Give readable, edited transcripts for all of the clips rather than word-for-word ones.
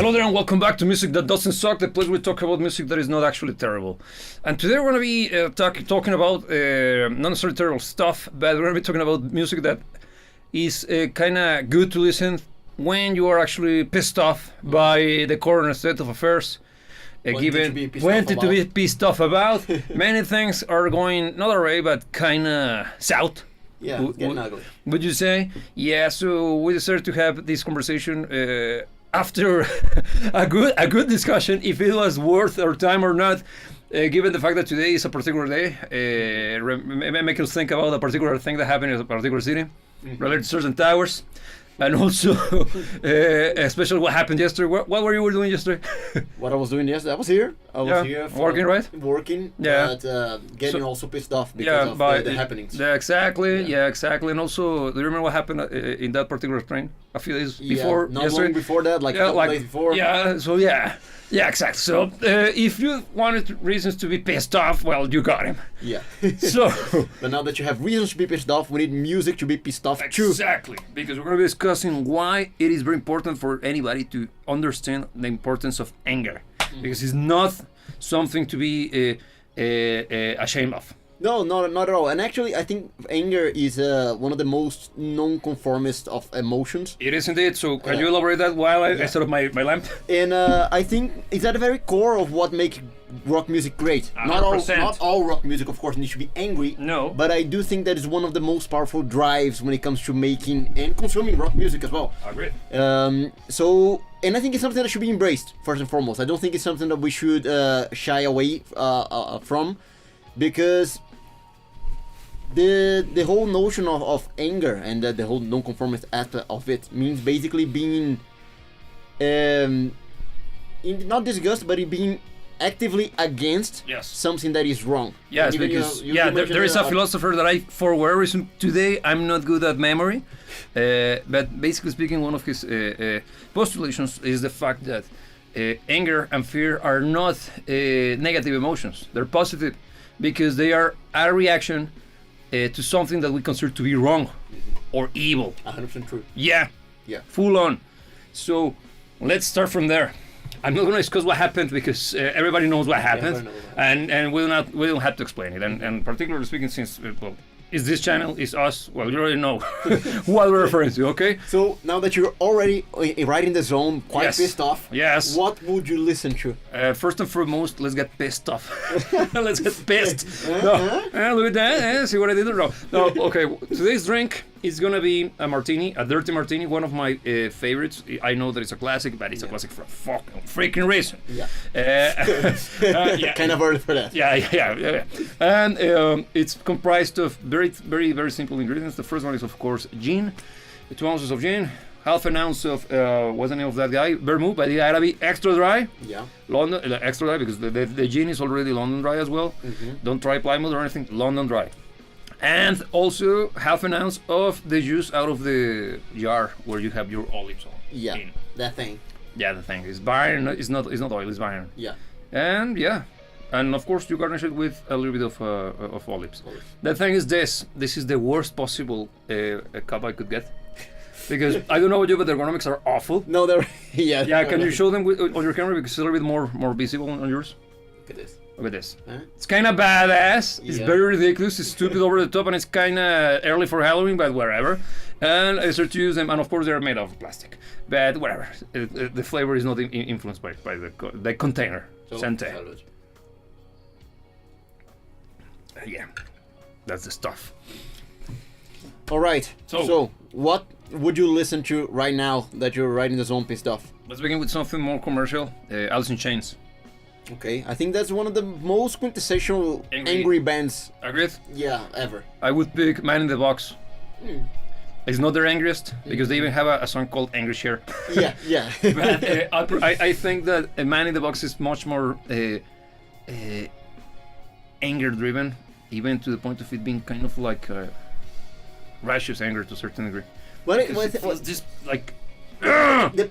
Hello there and welcome back to Music That Doesn't Suck, the place we talk about music that is not actually terrible. And today we're going to be talking about not necessarily terrible stuff, but we're going to be talking about music that is kind of good to listen when you are actually pissed off by the current state of affairs. Given when to be pissed off about, many things are going not awry but kind of south. Yeah, getting ugly. Would you say? Yeah, so we decided to have this conversation after a good discussion, if it was worth our time or not, given the fact that today is a particular day, make us think about a particular thing that happened in a particular city, related to certain towers, and also especially what happened yesterday. What were you doing yesterday? What I was doing yesterday? I was here. I was here working, right? Working, yeah. But getting also pissed off because of the happenings. Yeah, exactly. Yeah, exactly. And also, do you remember what happened in that particular train a few days before? Not long before that, like a couple days before. Yeah. So yeah, exactly. So if you wanted reasons to be pissed off, well, you got him. Yeah. So. But now that you have reasons to be pissed off, we need music to be pissed off too. Exactly, because we're going to be discussing why it is very important for anybody to understand the importance of anger, because it's not something to be ashamed of. No, not at all. And actually, I think anger is one of the most non-conformist of emotions. It is indeed. So can you elaborate that while I set up my lamp? And I think it's at the very core of what makes rock music great. 100%. Not all rock music, of course, needs to be angry. No. But I do think that is one of the most powerful drives when it comes to making and consuming rock music as well. Agreed. And I think it's something that should be embraced, first and foremost. I don't think it's something that we should shy away from, because the whole notion of anger and the whole non-conformist aspect of it means basically being not disgust, but being actively against something that is wrong. Yes, because there is a philosopher that for whatever reason today I'm not good at memory, but basically speaking, one of his postulations is the fact that anger and fear are not negative emotions. They're positive because they are a reaction to something that we consider to be wrong or evil. 100% true. Yeah. Full on. So let's start from there. I'm not going to discuss what happened because everybody knows what happened, and we don't have to explain it. And particularly speaking, since is this channel, is us, well, you already know what we're referring to, okay? So now that you're already right in the zone, quite pissed off, what would you listen to? First and foremost, let's get pissed off. Let's get pissed. Look at that. See what I did? No, okay. Today's drink is going to be a martini, a dirty martini, one of my favorites. I know that it's a classic, but it's a classic for a fucking freaking reason. Kind of early for that. Yeah. And it's comprised of very, very, very simple ingredients. The first one is, of course, gin. 2 ounces of gin, half an ounce of, what's the name of that guy? Vermouth, but it gotta be extra dry. Yeah. London, extra dry, because the gin is already London dry as well. Don't try Plymouth or anything, London dry. And also half an ounce of the juice out of the jar where you have your olives on. Yeah, that thing. Yeah, the thing. It's Bayern, it's not oil, it's Bayern. Yeah. And of course you garnish it with a little bit of olives. The thing is this is the worst possible cup I could get. Because I don't know about you, but the ergonomics are awful. No, they're... Yeah, can you show them on your camera, because it's a little bit more visible on yours? Look at this. Look at this. Huh? It's kind of badass. It's very ridiculous. It's stupid over the top, and it's kind of early for Halloween, but whatever. And I start to use them, and of course they're made of plastic. But whatever. The flavor is not influenced by the container. Sente. Yeah, that's the stuff. All right. So what would you listen to right now that you're right in the zone pissed off? Let's begin with something more commercial. Alice in Chains. Okay, I think that's one of the most quintessential angry bands. Agreed? Yeah, ever. I would pick Man in the Box. It's not their angriest, because they even have a song called Angry Share. Yeah. But I think that Man in the Box is much more anger-driven, even to the point of it being kind of like righteous anger to a certain degree. It's just like... The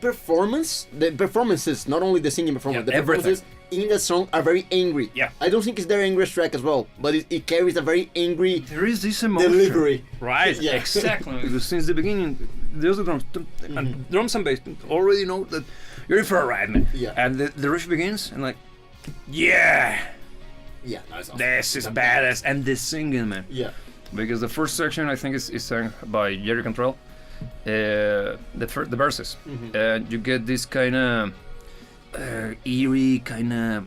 performances, not only the singing performance, the performances in the song are very angry. Yeah. I don't think it's their angriest track as well, but it carries a very angry There is this emotion. delivery. Right, Yeah. exactly. Since the beginning, there's the drums. And drums and bass already know that you're in for a ride, man. Yeah. And the riff begins, and like, yeah, Yeah, that's awesome. this is badass, and the singing, man. Yeah. Because the first section I think is sung by Jerry Cantrell. The verses, and you get this kind of eerie kind of.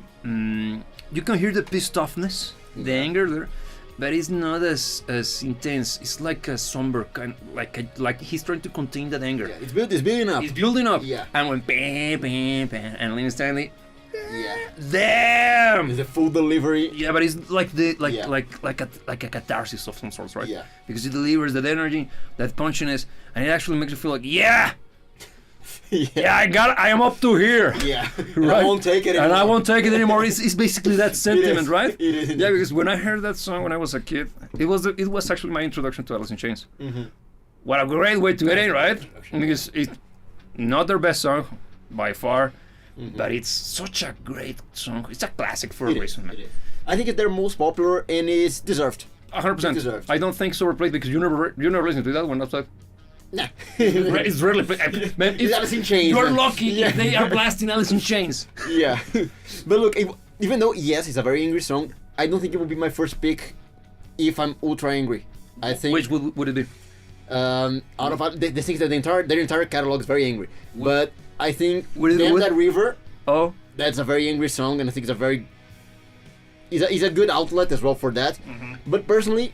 You can hear the pissed offness, the anger there, but it's not as intense. It's like a somber kind, like he's trying to contain that anger. Yeah, it's building up. It's building up. Yeah. And when bam, bam, bam, and Lynn Stanley, Yeah. damn. It's the full delivery. Yeah, but it's like Yeah. like a catharsis of some sorts, right? Yeah. Because it delivers that energy, that punchiness, and it actually makes you feel like, yeah, I am up to here. Yeah. Right. I won't take it anymore. And I won't take it anymore. It's basically that sentiment, is. right? It is. Yeah, because when I heard that song when I was a kid, it was actually my introduction to Alice in Chains. What a great way to get in, right? Because it's not their best song by far, but it's such a great song. It's a classic for a reason, man. It is. I think it's their most popular and it's deserved. 100%. Deserved. I don't think so overplayed because you never listen to that one outside. Nah. It's really man. It's Alice in Chains, You're man. lucky Yeah. if they are blasting Alice in Chains. Yeah. But look, even though, yes, it's a very angry song, I don't think it would be my first pick if I'm ultra angry. I think Which would it be? out of the things that their entire catalog is very angry. But I think Would Damn That River, Oh, that's a very angry song, and I think it's a very is a good outlet as well for that. But personally,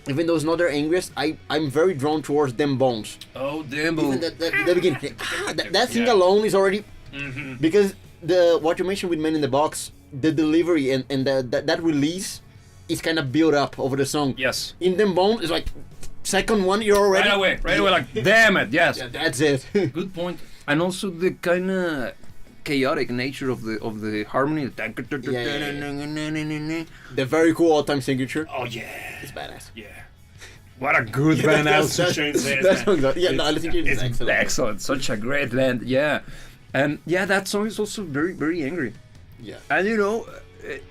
even though it's not their angriest, I'm very drawn towards Them Bones. oh, damn. Even the beginning, that thing alone is already because what you mentioned with Men in the Box, the delivery and that release is kind of built up over the song. Yes. In Them Bones, it's like second one you're already Right away, like, damn it, yes. Yeah, that's it. Good point. And also the kind of chaotic nature of the harmony. The very cool all-time signature. Oh yeah, It's badass. yeah. What a good band Alice in Chains is, that man. song's yeah, no, Alice in Chains is It's excellent. excellent. Such a great band. Yeah, and yeah, that song is also very very angry. Yeah. And you know,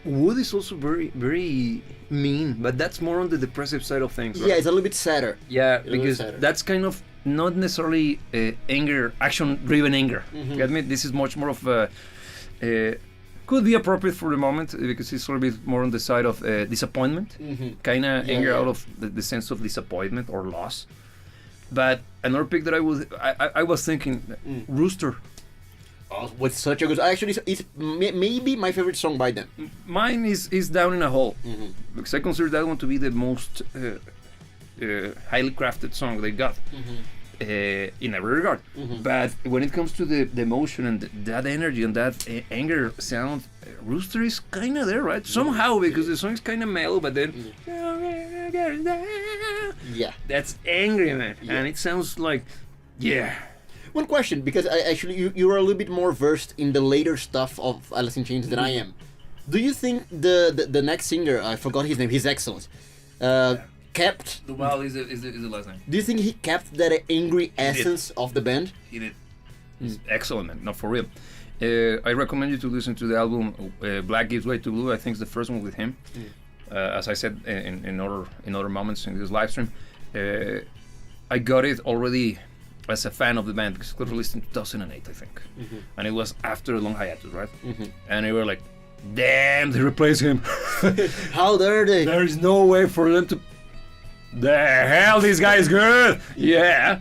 Wood is also very very mean, but that's more on the depressive side of things. Right? Yeah, it's a little bit sadder. Yeah, little because sadder. that's kind of not necessarily anger, action-driven anger. Get me? This is much more of a could be appropriate for the moment because it's a little bit more on the side of disappointment, kind of anger yeah. out of the sense of disappointment or loss. But another pick that I was thinking, Rooster. Oh, with such a good. Actually, it's maybe my favorite song by them. Mine is Down in a Hole because I consider that one to be the most highly crafted song they got. In every regard, but when it comes to the emotion and that energy and that anger sound, Rooster is kind of there, right? Somehow, because the song is kind of mellow, but then Yeah. that's angry, man, and it sounds like, yeah. One question, because you are a little bit more versed in the later stuff of Alice in Chains than I am. Do you think the next singer, I forgot his name, he's excellent, kept? Well, is the last name. Do you think he kept that angry essence of the band? He did. He's excellent, man. Not for real. I recommend you to listen to the album Black Gives Way to Blue. I think it's the first one with him. As I said in other moments in this live stream, I got it already as a fan of the band because it was released in 2008, I think, and it was after a long hiatus, right? And they were like, "Damn, they replaced him." How dare they? There is no way for them to. The hell, this guy is good. Yeah,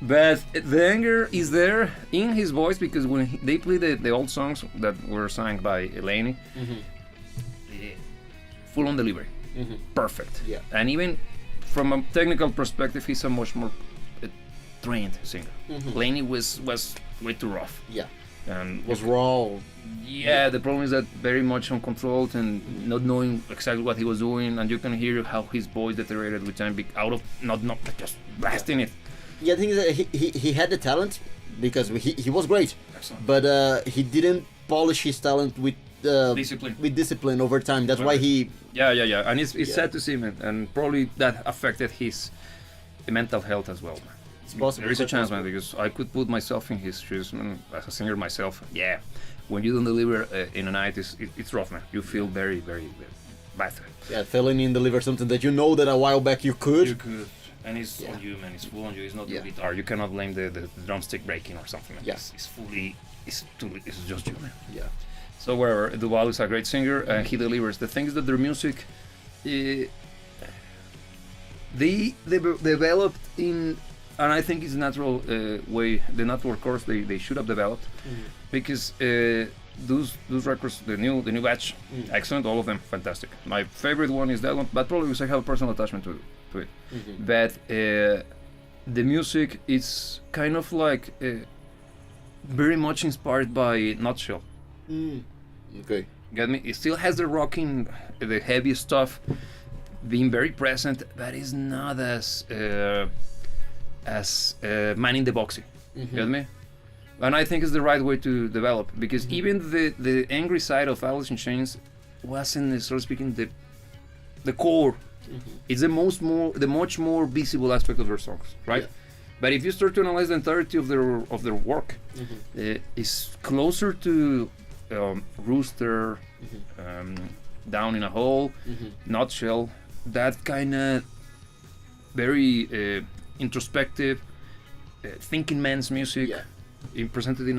but the anger is there in his voice because when they play the old songs that were sung by Eleni, full on delivery, perfect. Yeah. And even from a technical perspective, he's a much more trained singer. Eleni was way too rough. Yeah. And Was raw. yeah, the problem is that very much uncontrolled and not knowing exactly what he was doing, and you can hear how his voice deteriorated with time out of not just blasting it. Yeah, the thing is that he had the talent because he was great, Excellent. but he didn't polish his talent with Discipline. With discipline over time. That's why he. Yeah, and it's Yeah. sad to see, man, and probably that affected his mental health as well, man. It's possible. There is a quite chance, man, possible. because I could put myself in his shoes, man, as a singer myself. Yeah, when you don't deliver in a night, it's rough, man. You feel very, very bad. Yeah, Fellaini delivered something that you know that a while back you could. You could, and it's Yeah. on you, man. It's full on you. It's not Yeah. the guitar. You cannot blame the drumstick breaking or something like Yeah. this. It's fully it's just you, man. Yeah. So where Duval is a great singer and he delivers. The thing is that their music, they developed in, and I think it's natural way, the natural course they should have developed, because those records, the new batch, excellent, all of them fantastic. My favorite one is that one, but probably because I have a personal attachment to it. But the music is kind of like very much inspired by Nutshell. Okay. Get me? It still has the rocking, the heavy stuff being very present, but it's not as Man in the Boxy. Get me? And I think it's the right way to develop, because even the angry side of Alice in Chains wasn't, necessarily speaking, the core. It's the much more visible aspect of their songs, right? Yeah. But if you start to analyze the entirety of their work, it's closer to Rooster, Down in a Hole, Nutshell, that kind of very introspective, thinking man's music, presented in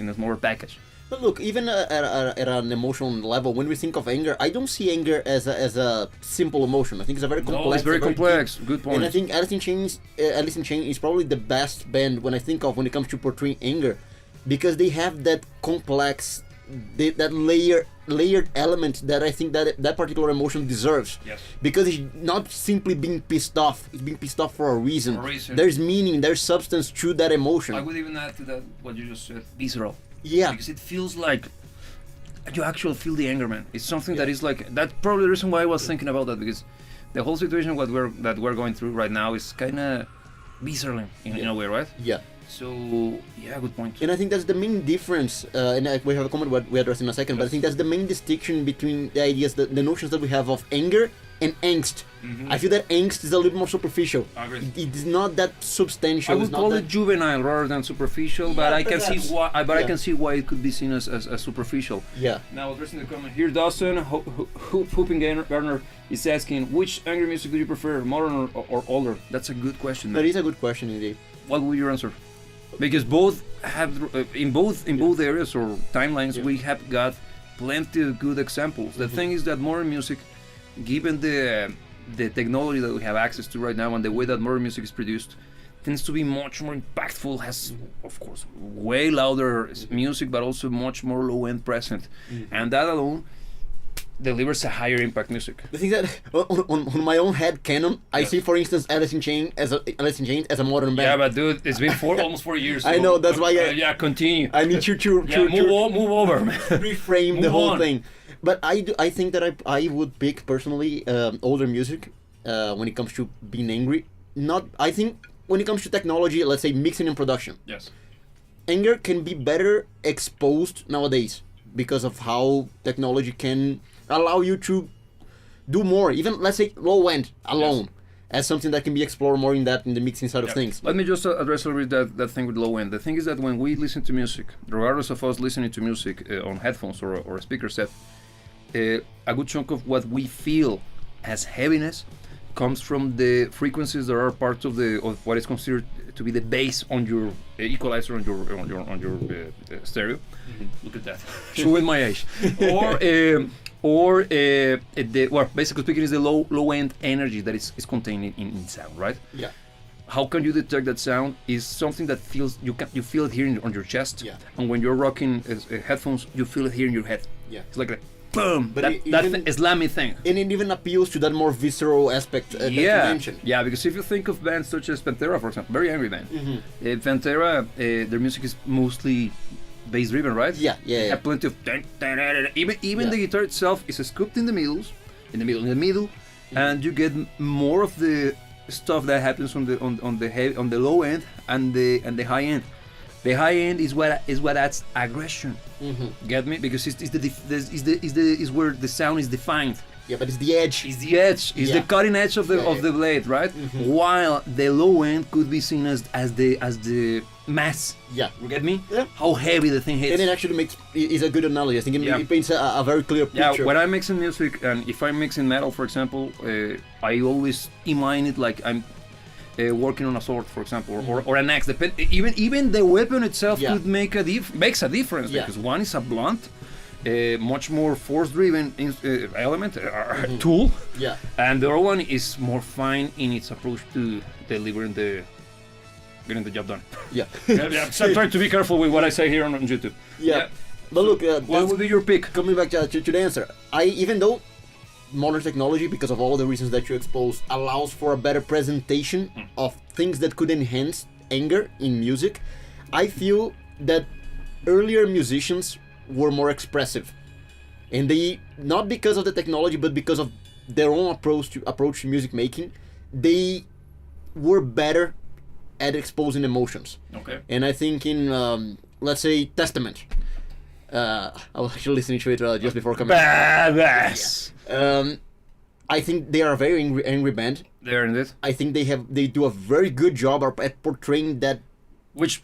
a smaller package. But look, even at an emotional level, when we think of anger, I don't see anger as a simple emotion. I think it's a very complex. No, it's very complex. Deep. Good point. And I think Alice in Chains is probably the best band when I think of when it comes to portraying anger, because they have that complex, that layered element that I think that particular emotion deserves. Yes. Because it's not simply being pissed off; it's being pissed off for a reason. For a reason. There's meaning, there's substance to that emotion. I would even add to that what you just said, visceral. Yeah. Because it feels like you actually feel the anger, man. It's something that is like, that's probably the reason why I was thinking about that, because the whole situation that we're going through right now is kind of visceral in a way, right? Yeah. So yeah, good point. And I think that's the main difference, and we have a comment what we address in a second, but I think that's the main distinction between the ideas, the notions that we have of anger and angst. I feel that angst is a little more superficial. I agree. It is not that substantial. I would it's not call that... it juvenile rather than superficial, but Yeah, I can see perhaps. why. I Yeah. can see why it could be seen as superficial. Yeah. Now addressing the comment here, Dawson Hooping Garner is asking, which angry music do you prefer, modern or older? That's a good question, man. That is a good question indeed. What would your answer? Because both have in both areas or timelines we have got plenty of good examples. The thing is that modern music, given the technology that we have access to right now and the way that modern music is produced, tends to be much more impactful, has of course way louder music, but also much more low end present, and that alone delivers a higher impact music. The thing that on my own head canon, I see, for instance, Alice in Chains as a modern band. Yeah, but dude, it's been almost 4 years. I know, that's why yeah, continue. I need you to move over, man. reframe the Move whole on. thing. But I think that I would pick personally older music when it comes to being angry. I think when it comes to technology, let's say mixing and production, Yes. anger can be better exposed nowadays because of how technology can allow you to do more, even let's say low end alone, as something that can be explored more in the mixing side of things. Let me just address a little bit that thing with low end. The thing is that when we listen to music, regardless of us listening to music on headphones or a speaker set, a good chunk of what we feel as heaviness comes from the frequencies that are part of what is considered to be the bass on your equalizer on your stereo. Look at that, showing my age. Well, basically speaking, is the low end energy that is contained in sound, right? Yeah. How can you detect that sound? Is something that feels you feel it here on your chest, Yeah. and when you're rocking headphones, you feel it here in your head. Yeah. It's like a boom. But That even- Islamic thing. And it even appeals to that more visceral aspect that you mentioned. Yeah, because if you think of bands such as Pantera, for example, very angry band. Pantera, their music is mostly bass driven, right? Yeah. They have plenty of even the guitar itself is scooped in the middle, and you get more of the stuff that happens on the low end and the high end. The high end is what adds aggression. Get me? Because is where the sound is defined. Yeah, but it's the edge. It's the edge. It's the cutting edge of the blade, right? While the low end could be seen as the mass. Yeah. You get me? Yeah. How heavy the thing hits. And it actually is a good analogy. I think it paints a very clear Yeah, picture. when I'm mixing music, and if I'm mixing metal, for example, I always imagine it like working on a sword, for example, or an axe. Even the weapon itself Yeah. could makes a difference Yeah. because one is a blunt, much more force-driven element tool, Yeah. and the other one is more fine in its approach to delivering getting the job done. Yeah. So I'm trying to be careful with what I say here on YouTube. Yeah. But look, What would be your pick? coming back to the answer, even though modern technology, because of all the reasons that you exposed, allows for a better presentation of things that could enhance anger in music, I feel that earlier musicians were more expressive, and they, not because of the technology, but because of their own approach to music making, they were better at exposing emotions. Okay. And I think in let's say Testament, I was actually listening to it just before coming. Badass. I think they are a very angry band. There in it. I think they do a very good job at portraying that. Which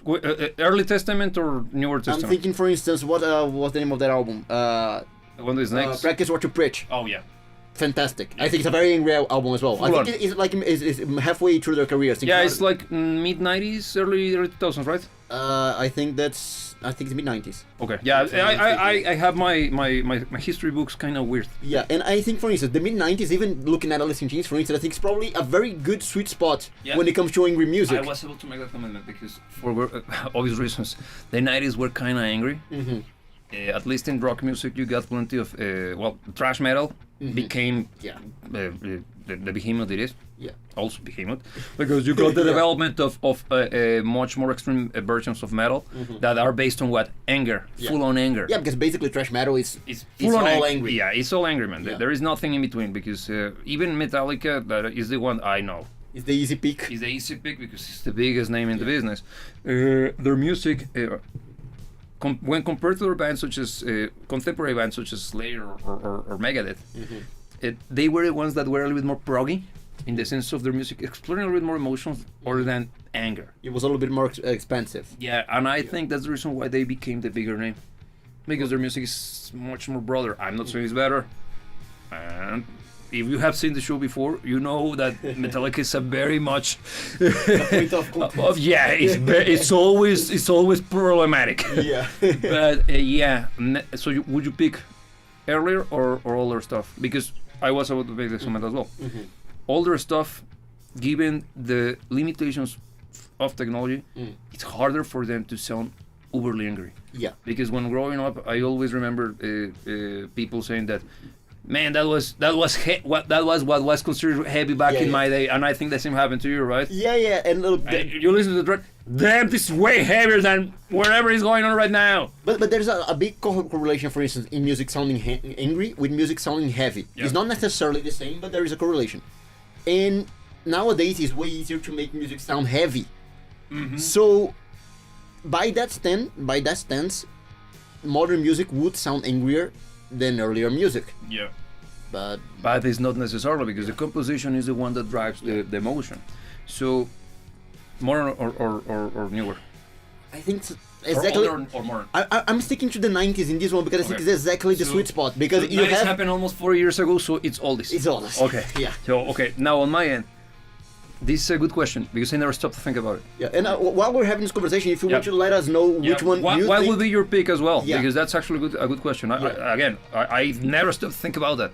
Early Testament or Newer Testament? I'm thinking, for instance, what was the name of that album? The one that is next. Practice What You Preach. Oh yeah. Fantastic. I think it's a very angry album as well. Full I on. think it's like it's halfway through their career. Yeah, it's like mid '90s, early 2000s, right? I think it's mid 90s. Okay. Yeah, I have my history books kind of weird. Yeah, and I think, for instance, the mid 90s, even looking at Alice in Chains, for instance, I think it's probably a very good sweet spot Yeah. when it comes to angry music. I was able to make that comment because, for obvious reasons, the '90s were kind of angry. Mhm. At least in rock music, you got plenty of thrash metal became Yeah. the behemoth it is. Yeah. Also behemoth, because you got the development of much more extreme versions of metal that are based on what anger, Yeah. full on anger. Yeah, because basically thrash metal is It's it's full on all angry. Yeah, it's all angry, man. Yeah. There is nothing in between because even Metallica, that is the one I know, It's the easy pick. is the easy pick because it's the biggest name in the business. Their music, when compared to their bands such as contemporary bands such as Slayer or Megadeth, they were the ones that were a little bit more proggy in the sense of their music, exploring a little bit more emotions other than anger. It was a little bit more expensive. Yeah, and I think that's the reason why they became the bigger name, because their music is much more broader. I'm not saying it's better, and if you have seen the show before, you know that Metallica is a very much Point of contact. yeah, it's always problematic. Yeah. But so would you pick earlier or older stuff? Because I was about to make this comment as well. Older stuff, given the limitations of technology, it's harder for them to sound overly angry. Yeah. Because when growing up, I always remember people saying that, man, that was what was considered heavy back Yeah, in yeah. my day, and I think the same happened to you, right? Yeah, and look, And you listen to the track, damn, this is way heavier than whatever is going on right now. but there's a big correlation, for instance, in music sounding angry with music sounding heavy. Yeah. It's not necessarily the same, but there is a correlation. And nowadays, it's way easier to make music sound heavy. So, by that stance, modern music would sound angrier than earlier music. Yeah. But It's not necessarily because the composition is the one that drives the emotion. So, modern or newer? I think exactly. Or older or modern? I'm sticking to the 90s in this one because I think Okay. it's exactly the So- sweet spot. Because So you that have happened almost 4 years ago, so it's all this. it's all this. Okay. Yeah. So now on my end, this is a good question because I never stopped to think about it. Yeah. And while we're having this conversation, if you want Yeah. to let us know which one What you think. would be your pick as well? Yeah. Because that's actually a good question. I've never stopped to think about that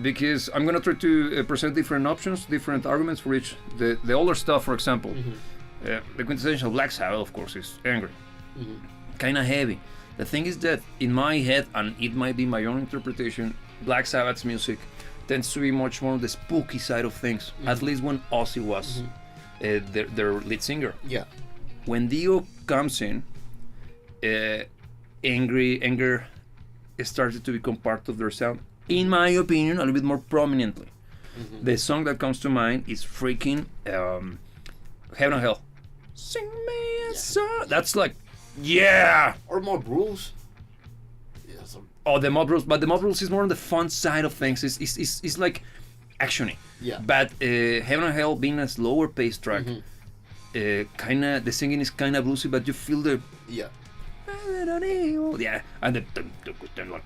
because I'm gonna try to present different options, different arguments for each. The older stuff, for example, the quintessential Black Sabbath, of course, is angry, kind of heavy. The thing is that in my head, and it might be my own interpretation, Black Sabbath's music tends to be much more on the spooky side of things. At least when Ozzy was their lead singer. Yeah. When Dio comes in, anger started to become part of their sound. In my opinion, a little bit more prominently. The song that comes to mind is freaking Heaven and Hell. Sing me a song. That's like, yeah. Or more rules. Yeah. So, Oh, the Mob Rules, but the Mob Rules is more on the fun side of things. It's like actiony. yeah. But Heaven and Hell being a slower paced track, kinda the singing is kinda bluesy, but you feel the Yeah. yeah, and the like,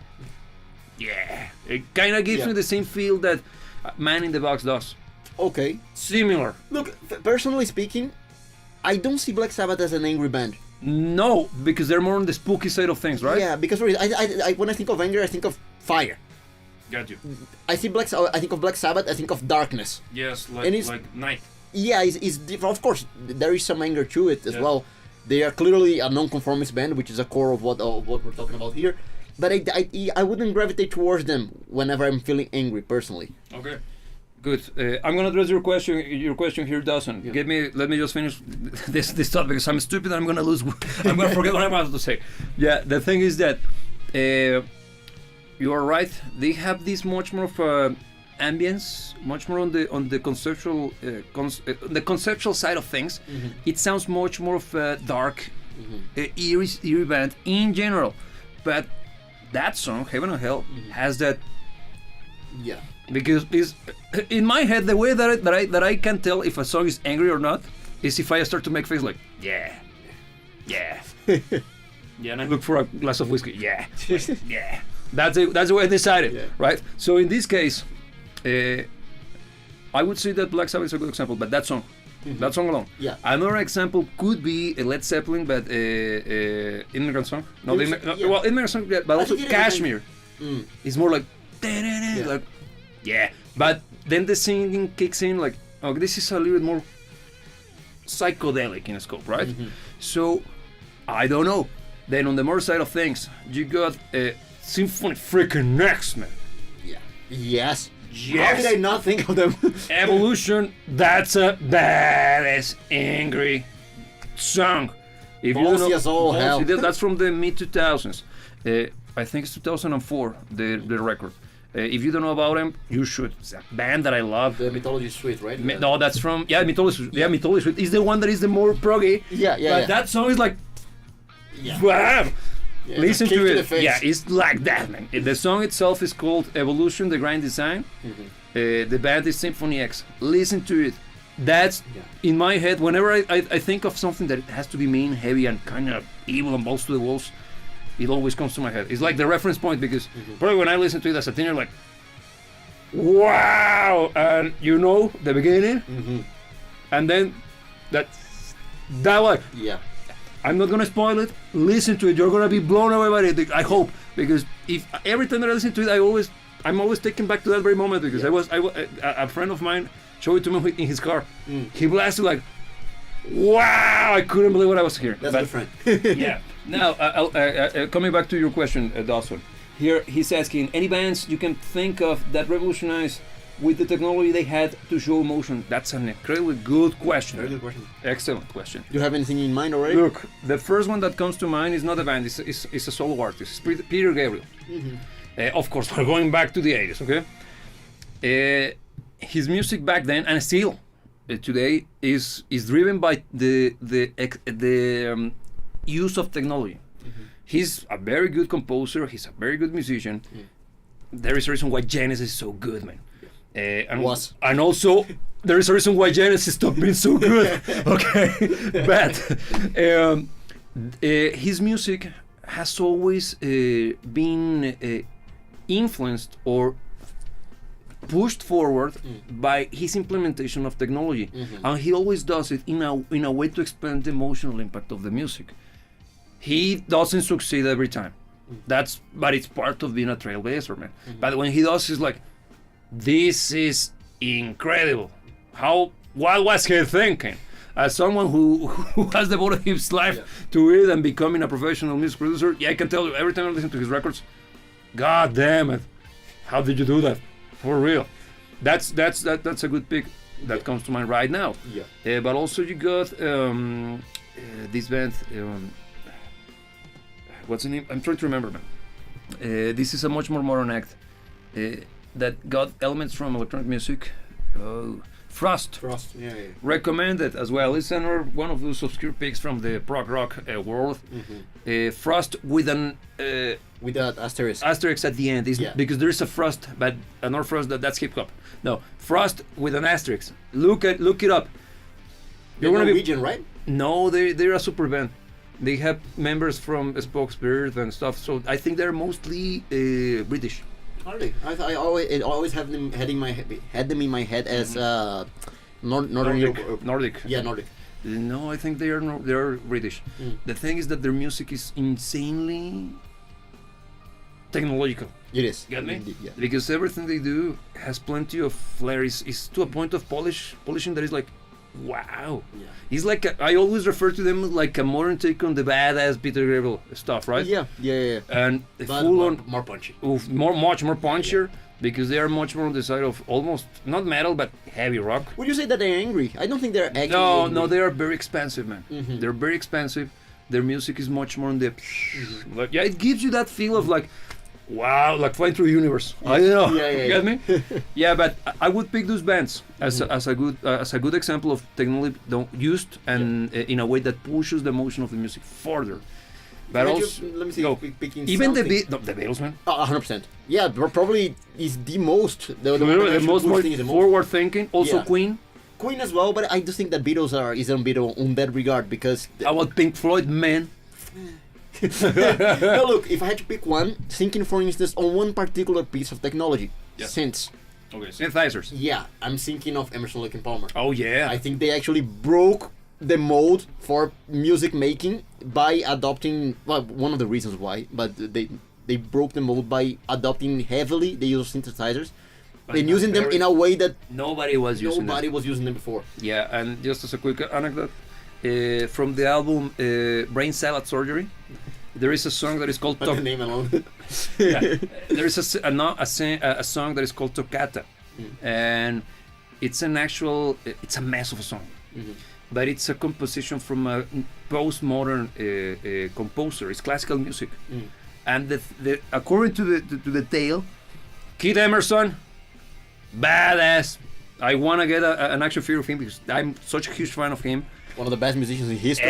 yeah, it kind of gives Yeah. me the same feel that Man in the Box does. Okay. Similar. Look, personally speaking, I don't see Black Sabbath as an angry band. No, because they're more on the spooky side of things, right? Yeah, because when I think of anger, I think of fire. Got you. I think of Black Sabbath, I think of darkness. Yes, And it's- like night. Yeah, it's different. Of course, there is some anger to it as Yeah. well. They are clearly a non-conformist band, which is a core of what we're talking about here. But I wouldn't gravitate towards them whenever I'm feeling angry, personally. Okay. Good. I'm gonna address your question. Your question here, Dawson. Yeah. Let me just finish this thought because I'm stupid. And I'm gonna lose. I'm gonna forget what I'm about to say. Yeah. The thing is that you are right. They have this much more of ambience, much more on the conceptual the conceptual side of things. Mhm. It sounds much more of a dark, Mhm. eerie band in general. But that song, Heaven or Hell, has that. Yeah. Because is in my head the way that I can tell if a song is angry or not is if I start to make face like yeah, and I look for a glass of whiskey, yeah. That's the way I decided, Yeah. right? So in this case, I would say that Black Sabbath is a good example, but that song alone. Yeah. Another example could be Led Zeppelin, but Immigrant Song. No, Yeah. well, Immigrant Song, yeah, but also think it is Kashmir. Mm. It's more like, like, yeah. But then the singing kicks in, like, oh, this is a little bit more psychedelic in scope, right? So, I don't know. Then on the more side of things, you got Symphony freaking X, man. Yeah. Yes. How Yes. did I not think of them? Evolution, that's a badass, angry song. If Ballsy as all hell. That's from the mid 2000s. I think it's 2004, the record. If you don't know about them, you should. It's a band that I love. The Mythology Suite, right? No, that's from Mythology. Yeah, Mythology is the one that is the more proggy. Yeah, yeah, But yeah. that song is like, Yeah. bam! Yeah, Listen it's a to kick it. the face. Yeah, it's like that, man. The song itself is called Evolution, the Grand Design. The band is Symphony X. Listen to it. That's in my head. Whenever I think of something that has to be mean, heavy, and kind of evil and balls to the walls, it always comes to my head. It's like the reference point because probably when I listen to it as a teen, you're like, wow! And you know the beginning, and then that one. Yeah. I'm not gonna spoil it. Listen to it. You're gonna be blown away by it. I hope, because if every time that I listen to it, I'm always taken back to that very moment because a friend of mine showed it to me in his car. He blasted like, wow! I couldn't believe what I was hearing. That's But- a good friend. yeah. Now, coming back to your question, Dawson. Here he's asking any bands you can think of that revolutionized with the technology they had to show motion. That's an incredibly good question. Very good question. Excellent question. Do you have anything in mind already? Look, the first one that comes to mind is not a band, it's a solo artist. It's Peter Gabriel. Of course, we're going back to the 80s, okay? His music back then, and still today, is driven by the use of technology. He's a very good composer, he's a very good musician. There is a reason why Genesis is so good, man. And also, there is a reason why Genesis stopped being so good. Okay, but his music has always been influenced or pushed forward by his implementation of technology, and he always does it in a way to expand the emotional impact of the music. He doesn't succeed every time. But it's part of being a trailblazer, man. But when he does, it's like, this is incredible. What was he thinking? As someone who has devoted his life to it and becoming a professional music producer, I can tell you, every time I listen to his records, God damn it, how did you do that? For real. That's a good pick that comes to mind right now. Yeah. But also you got this band. What's the name? I'm trying to remember, man. This is a much more modern act that got elements from electronic music. Frost. Yeah. Recommended as well. It's another one of those obscure picks from the prog rock world. Frost with an With that asterisk. asterisk at the end is because there is a Frost, but another Frost that's hip hop. No, Frost with an asterisk. Look it up. You're Norwegian, right? No, they're a super band. They have members from Spoke's Spirit and stuff. So I think they're mostly British. Are they? I always have them had them in my head as Northern Europe. Nordic. Yeah, Nordic. No, I think they are they are British. The thing is that their music is insanely technological. It is. Get me? Indeed, yeah. Because everything they do has plenty of flair. Is to a point of polishing that is like, wow. Yeah. He's like I always refer to them like a modern take on the badass Peter Gabriel stuff, right? Yeah. And But full on more punchy. much more punchier because they are much more on the side of almost not metal but heavy rock. Would you say that they're angry? I don't think they're actually No, angry. they are very expensive, man. Mhm. They're very expensive. Their music is much more on the like, yeah, it gives you that feel of like, wow, like flying through the universe. I don't know. Yeah, Get me? Yeah, but I would pick those bands as a good example of technology used and in a way that pushes the emotion of the music further. But Let also, me see. go. Picking Even the something. the Beatles, man. 100%. Yeah, probably is the most the The most forward thinking. Also Yeah. Queen. Queen as well, but I do think that Beatles is unbeatable on that regard because How about Pink Floyd, man? no, look, if I had to pick one, thinking for instance on one particular piece of technology, Yeah. since Okay, synthesizers. yeah, I'm thinking of Emerson, Lake and Palmer. Oh yeah. I think they actually broke the mold for music making by adopting well, one of the reasons why, but they broke the mold by adopting heavily the use of synthesizers and using them in a way that Nobody was using them. nobody was using them before. Yeah, and just as a quick anecdote, from the album Brain Salad Surgery, there is a song that is called But the name alone. yeah. There is a song that is called Toccata, and it's it's a mess of a song, but it's a composition from a postmodern composer. It's classical music, and according to the tale, Keith Emerson, badass. I want to get an action figure of him because I'm such a huge fan of him. One of the best musicians in history.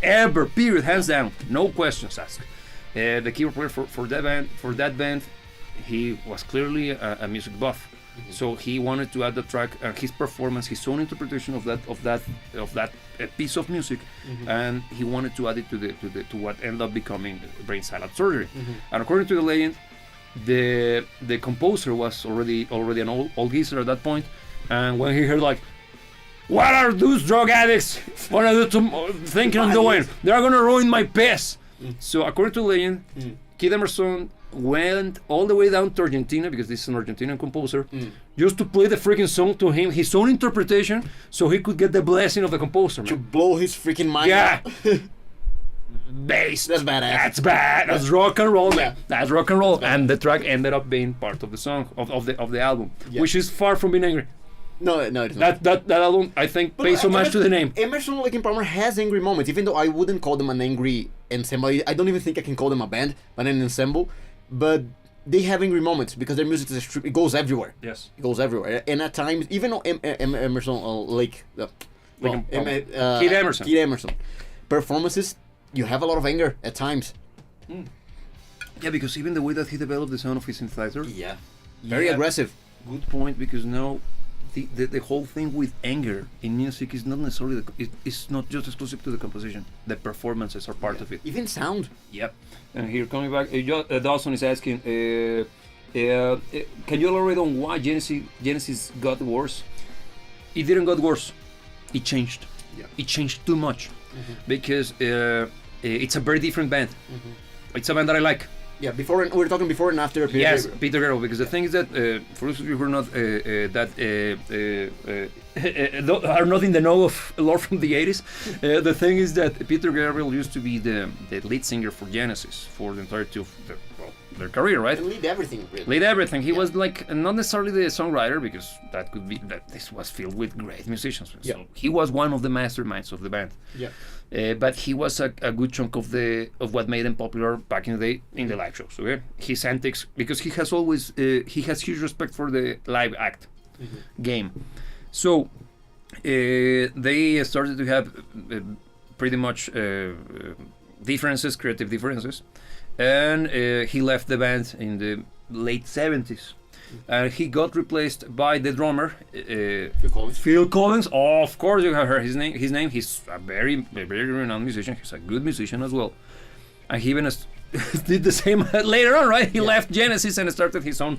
Ever, period, hands down, no questions asked. The keyboard player for that band, he was clearly a music buff, so he wanted to add the track and his performance, his own interpretation of that piece of music, and he wanted to add it to what ended up becoming Brain Salad Surgery. And according to the legend, the composer was already an old geezer at that point, and when he heard like, what are those drug addicts thinking of doing? They're gonna ruin my piss. So according to legend, Kid Emerson went all the way down to Argentina because this is an Argentinian composer, just to play the freaking song to him, his own interpretation, so he could get the blessing of the composer. To Man. blow his freaking mind Yeah. out. Bass. That's badass. That's bad. That's rock and roll, man. Yeah. That's rock and roll. And the track ended up being part of the song of the album, Yeah. which is far from being angry. No, it's not. That album, I think, pays homage to the name. Emerson, Lake and Palmer has angry moments, even though I wouldn't call them an angry ensemble. I don't even think I can call them a band, but an ensemble. But they have angry moments because their music it goes everywhere. Yes. It goes everywhere, and at times, even on Emerson, Keith Emerson. Keith Emerson performances, you have a lot of anger at times. Yeah, because even the way that he developed the sound of his synthesizer, Yeah, very Yeah. aggressive. good point, because now the whole thing with anger in music is not necessarily it's not just exclusive to the composition. The performances are part of it. Even sound. Yep. And here coming back, Dawson is asking, can you elaborate on why Genesis got worse? It didn't got worse. It changed. Yeah. It changed too much because it's a very different band. It's a band that I like. Yeah, we're talking before and after. Peter Yes, Gabriel. Peter Gabriel, because the thing is that for those of you who are not are not in the know of lore from the 80s, the thing is that Peter Gabriel used to be the lead singer for Genesis for the entirety of their career, right? And lead everything, really. Lead everything. He was like not necessarily the songwriter, because that could be that this was filled with great musicians. Yeah. So he was one of the masterminds of the band. Yeah. But he was a good chunk of what made them popular back in the day in the live shows. Okay, his antics, because he has always he has huge respect for the live act game. So they started to have pretty much creative differences, and he left the band in the late 70s. And he got replaced by the drummer, Phil Collins. Oh, of course, you have heard his name. He's a very renowned musician. He's a good musician as well. And he even did the same later on, right? He left Genesis and started his own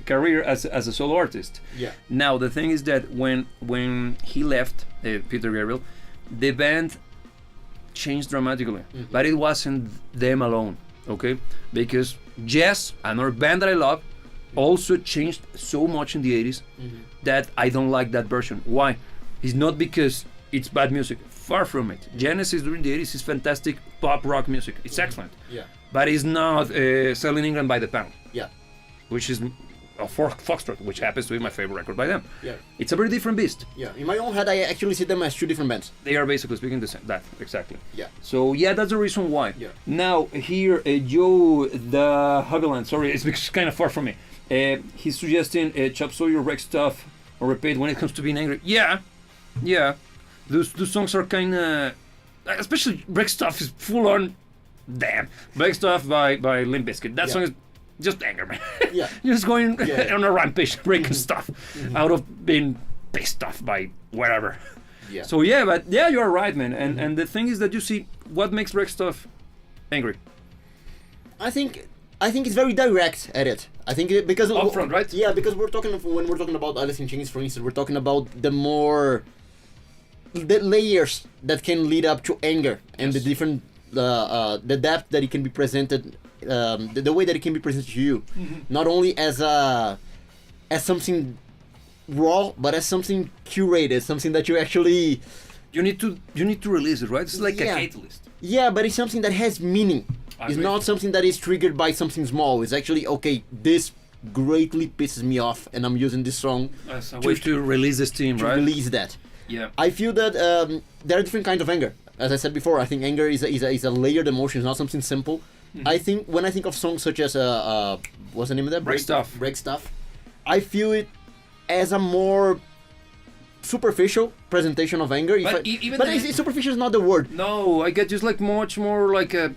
career as a solo artist. Yeah. Now the thing is that when he left Peter Gabriel, the band changed dramatically, but it wasn't them alone, okay? Because Jess, another band that I love, also changed so much in the 80s that I don't like that version. Why? It's not because it's bad music. Far from it. Genesis during the 80s is fantastic pop rock music. It's excellent. Yeah. But it's not selling England by the pound, Yeah. which is Foxtrot, which happens to be my favorite record by them. Yeah. It's a very different beast. Yeah. In my own head, I actually see them as two different bands. They are basically speaking the same. That exactly. Yeah. So yeah, that's the reason why. Yeah. Now here, Joe the Haviland. Sorry, it's kind of far from me. He's suggesting Chop Suey or Rex Stuff or Repeat when it comes to being angry. Yeah, yeah. Those songs are kind of, especially Rex Stuff is full on. Damn, Rex Stuff by Limp Bizkit. That song is just anger, man. Yeah. You're just going Yeah. on a rampage, breaking stuff out of being pissed off by whatever. Yeah. So yeah, but yeah, you're right, man. And the thing is that you see what makes Rex Stuff angry. I think it's very direct at it. I think because Upfront, right? Yeah, because when we're talking about Alice in Chains, for instance, we're talking about the layers that can lead up to anger and the different the depth that it can be presented, the way that it can be presented to you, not only as something raw, but as something curated, something that you actually. You need to release it, right? It's like Yeah. a catalyst. Yeah, but it's something that has meaning. I It's agree. not something that is triggered by something small. It's actually, okay, this greatly pisses me off, and I'm using this song As a way to release the steam, to right? release that. Yeah. I feel that there are different kinds of anger. As I said before, I think anger is a layered emotion. It's not something simple. I think when I think of songs such as what's the name of that? Break Stuff. Break Stuff. I feel it as a more superficial presentation of anger. But even but the- superficial is not the word. No, I get just like much more like a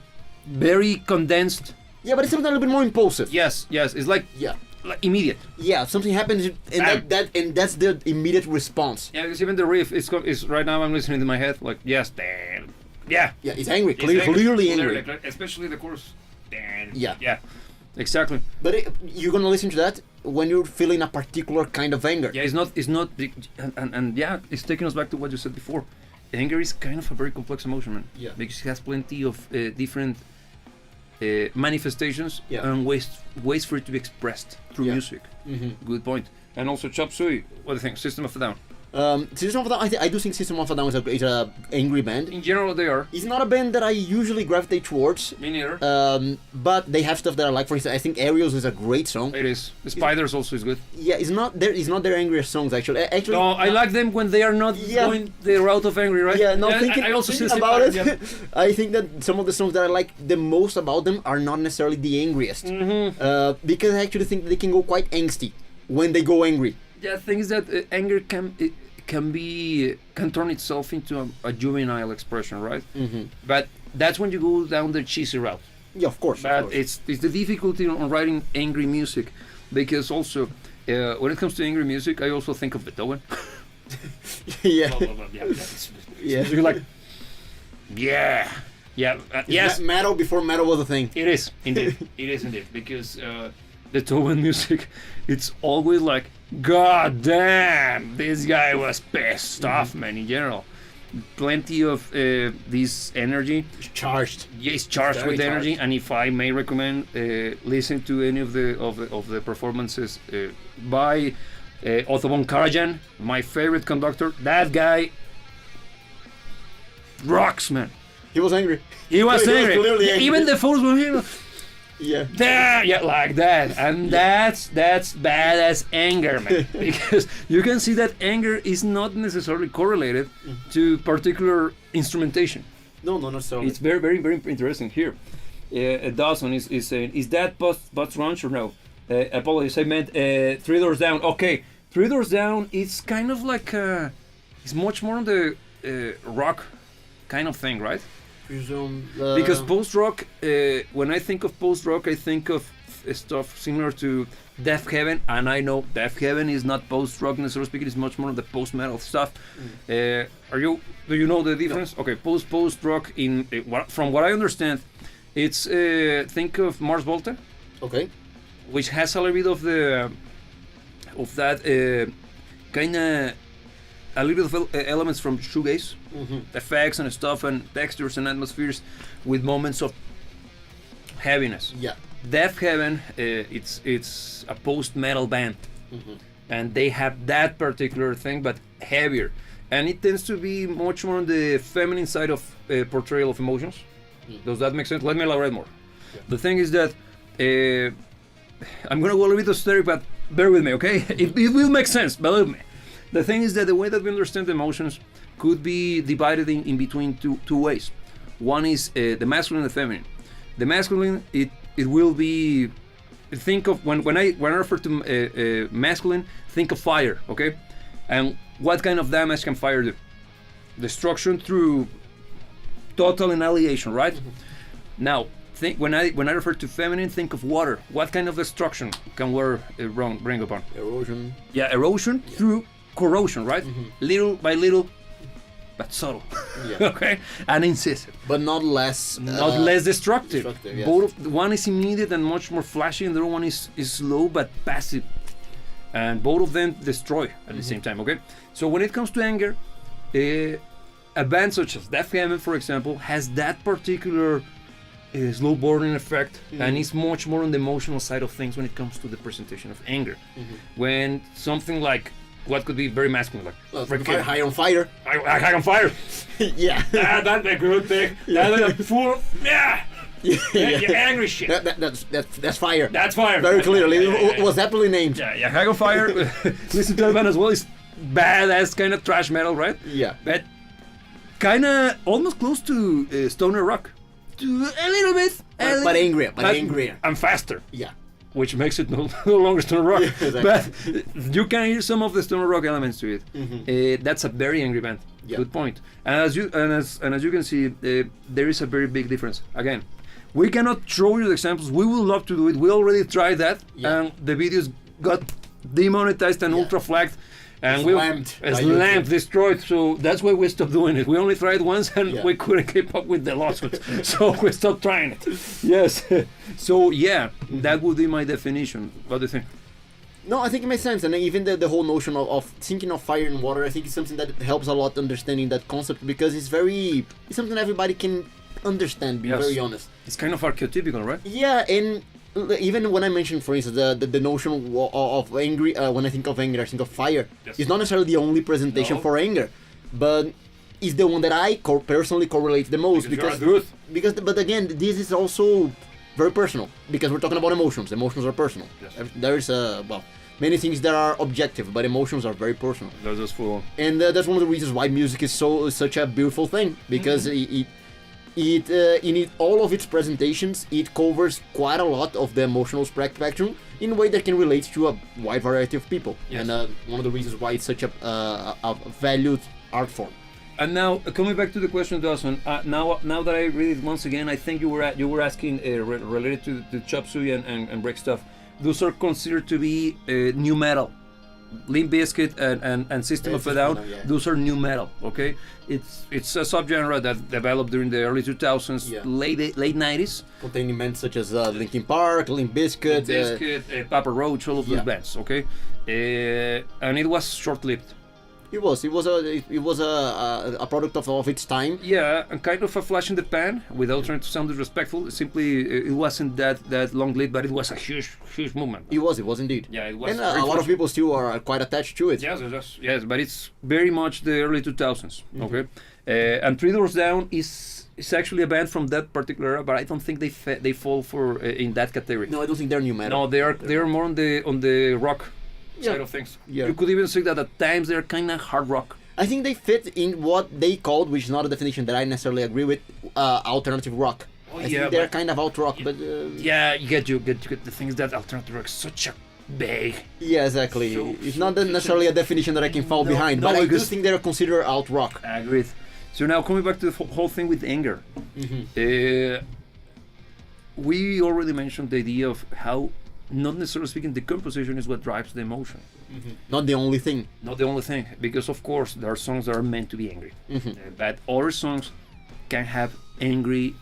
very condensed. Yeah, but it's something a little bit more impulsive. Yes, it's like Yeah. immediate. Yeah, something happens, and that's the immediate response. Yeah, because even the riff is right now I'm listening to my head like yes, damn. Yeah. Yeah, it's angry, It's angry, clearly angry. especially the chorus. Damn. Yeah. Yeah. Exactly. But you're gonna listen to that when you're feeling a particular kind of anger. Yeah, it's not and yeah, it's taking us back to what you said before. Anger is kind of a very complex emotion, man. Yeah. Because it has plenty of different manifestations Yeah. and ways for it to be expressed through Yeah. music. Mm-hmm. Good point. And also Chop Suey. What do you think? System of a Down. System of a Down, I do think System of a Down is a angry band. In general, they are. It's not a band that I usually gravitate towards, Me neither. but they have stuff that I like. For instance, I think Aerials is a great song. It is. The Spiders also is good. Yeah, it's not their angriest songs actually. Actually, No, I like them when they are not Yeah. going the route of angry, right? Yeah, no, thinking, I also thinking see about it, Spiders, yeah. I think that some of the songs that I like the most about them are not necessarily the angriest. Because I actually think they can go quite angsty when they go angry. Yeah, the thing is that anger can turn itself into a juvenile expression, right? Mm-hmm. But that's when you go down the cheesy route. Yeah, of course. But it's the difficulty on writing angry music, because also when it comes to angry music, I also think of Beethoven. yeah. Yeah. You're like, yes, Metal before metal was a thing. it is indeed, because Beethoven music, it's always like, God damn, this guy was pissed off, man. In general, plenty of this energy. Charged. Yeah, it's charged Very with energy, charged. and if I may recommend, listen to any of the performances by Otto von Karajan, my favorite conductor. That guy rocks, man. He was angry. He was angry. clearly angry. Even the photos were here. Yeah. There, yeah, like that, and that's badass anger, man. Because you can see that anger is not necessarily correlated to particular instrumentation. No, not necessarily. It's very, very, very interesting here. Dawson is saying, is that Butts Ranch or no? Apologies, I meant Three Doors Down. Okay, Three Doors Down, it's kind of like, it's much more on the rock kind of thing, right? Because post-rock, when I think of post-rock, I think of stuff similar to Death Heaven, and I know Death Heaven is not post-rock necessarily speaking; it's much more of the post-metal stuff. Do you know the difference? No. Okay, post-rock from what I understand, It's think of Mars Volta, Okay. which has a little bit of that kind of a little bit of elements from shoegaze effects and stuff and textures and atmospheres with moments of heaviness. Yeah. Death Heaven, it's a post-metal band, and they have that particular thing, but heavier, and it tends to be much more on the feminine side of portrayal of emotions. Does that make sense? Let me elaborate more. Yeah. The thing is that I'm gonna go a little bit esoteric, but bear with me, okay? It will make sense, believe me. The thing is that the way that we understand emotions could be divided in between two ways. One is the masculine and the feminine. The masculine, it will be, think of when I refer to masculine, think of fire, okay? And what kind of damage can fire do? Destruction through total annihilation, right? Now, when I refer to feminine, think of water. What kind of destruction can water bring upon? Erosion. Yeah, erosion through corrosion, right? Little by little, but subtle. Yeah. Okay, and incisive. But not less. Not less destructive. Yes. One is immediate and much more flashy, and the other one is slow but passive. And both of them destroy at the same time. Okay, so when it comes to anger, a band such as Death Heaven, for example, has that particular slow burning effect, and it's much more on the emotional side of things when it comes to the presentation of anger. When something like what could be very masculine, like High on Fire. High on Fire. Yeah. That's a good thing. That's full. Yeah. Yeah. Angry shit. That's Fire. That's fire. Very clearly. Yeah. Was aptly named. Yeah, High on Fire. Listen to that band as well. It's badass kind of thrash metal, right? Yeah. But kind of almost close to stoner rock. A little bit. But angrier. But angrier. And faster. Yeah. Which makes it no longer stoner rock. Yeah, exactly. But you can hear some of the stoner rock elements to it. That's a very angry band. Yeah. Good point. And as you can see, there is a very big difference. Again, we cannot show you the examples. We would love to do it. We already tried that, and the videos got demonetized and ultra flagged. And slammed, destroyed. So that's why we stopped doing it. We only tried once, and we couldn't keep up with the lawsuits, so we stopped trying it. Yes. So yeah, that would be my definition. What do you think? No, I think it makes sense, and even the whole notion of thinking of fire and water, I think it's something that helps a lot understanding that concept, because it's something everybody can understand. Being very honest, it's kind of archetypical, right? Yeah, and even when I mentioned, for instance, the notion of angry, when I think of anger, I think of fire. Yes. It's not necessarily the only presentation for anger, but it's the one that I personally correlate the most but again, this is also very personal, because we're talking about emotions. Emotions are personal. Yes. There is many things that are objective, but emotions are very personal. That's just full. And that's one of the reasons why music is such a beautiful thing, because in all of its presentations, it covers quite a lot of the emotional spectrum in a way that can relate to a wide variety of people. Yes. And one of the reasons why it's such a valued art form. And now coming back to the question, Dawson. Now that I read it once again, I think you were asking related to the chop suey and break stuff. Those are considered to be new metal. Limp Bizkit and System of a Down, those are new metal. Okay, it's a subgenre that developed during the early 2000s, late 90s, containing bands such as Linkin Park, Limp Bizkit, Papa Roach, all of those bands. Okay, and it was short-lived. It was a product of its time. Yeah, and kind of a flash in the pan, without trying to sound disrespectful. Simply, it wasn't that long-lived, but it was a huge movement. It was indeed. Yeah, it was. And a lot of people still are quite attached to it. Yes, but it's very much the early 2000s. Okay, and Three Doors Down is actually a band from that particular era, but I don't think they fall for in that category. No, I don't think they're new metal. No, they are more on the rock side of things. Yeah. You could even say that at times they're kind of hard rock. I think they fit in what they called, which is not a definition that I necessarily agree with, alternative rock. I think they're kind of alt rock, but yeah, you get the things that alternative rock is such a big. Yeah, exactly. It's not necessarily a definition that I can fall behind, but I do think they're considered alt rock. Agreed. So now coming back to the whole thing with anger, we already mentioned the idea of how, not necessarily speaking, the composition is what drives the emotion. Not the only thing. Not the only thing, because of course there are songs that are meant to be angry, but other songs can have angry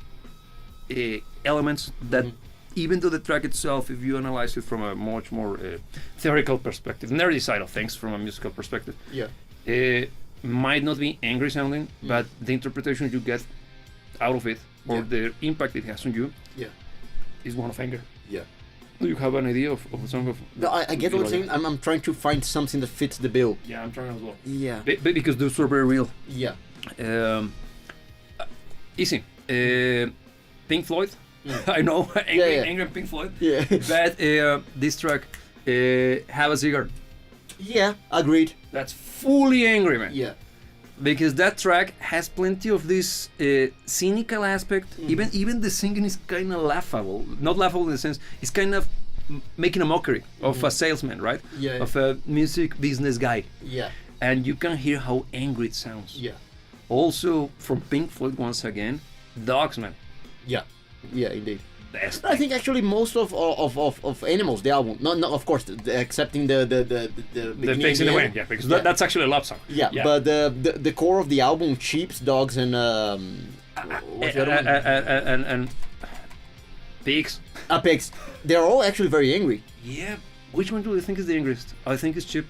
elements that, even though the track itself, if you analyze it from a much more theoretical perspective, nerdy side of things, from a musical perspective, might not be angry sounding, but the interpretation you get out of it, or the impact it has on you, is one of anger. Yeah. Do you have an idea of a song of? No, I get what you're saying. I'm trying to find something that fits the bill. Yeah, I'm trying as well. Yeah. Because those are very real. Yeah. Easy. Pink Floyd. I know, angry Pink Floyd. Yeah. But this track, Have a Cigar. Yeah, agreed. That's fully angry, man. Yeah. Because that track has plenty of this cynical aspect. Even the singing is kind of laughable. Not laughable in the sense, it's kind of making a mockery of a salesman, right? Yeah. Of a music business guy. Yeah. And you can hear how angry it sounds. Yeah. Also, from Pink Floyd once again, Dogs, man. Yeah. Yeah, indeed. Best. I think actually most of Animals, the album, not of course, excepting the Pigs in the Wind, yeah, because that's actually a love song. Yeah, but the core of the album, Sheeps, Dogs, and what's the other one? And Pigs. Pigs. They're all actually very angry. Yeah. Which one do you think is the angriest? I think it's Chip.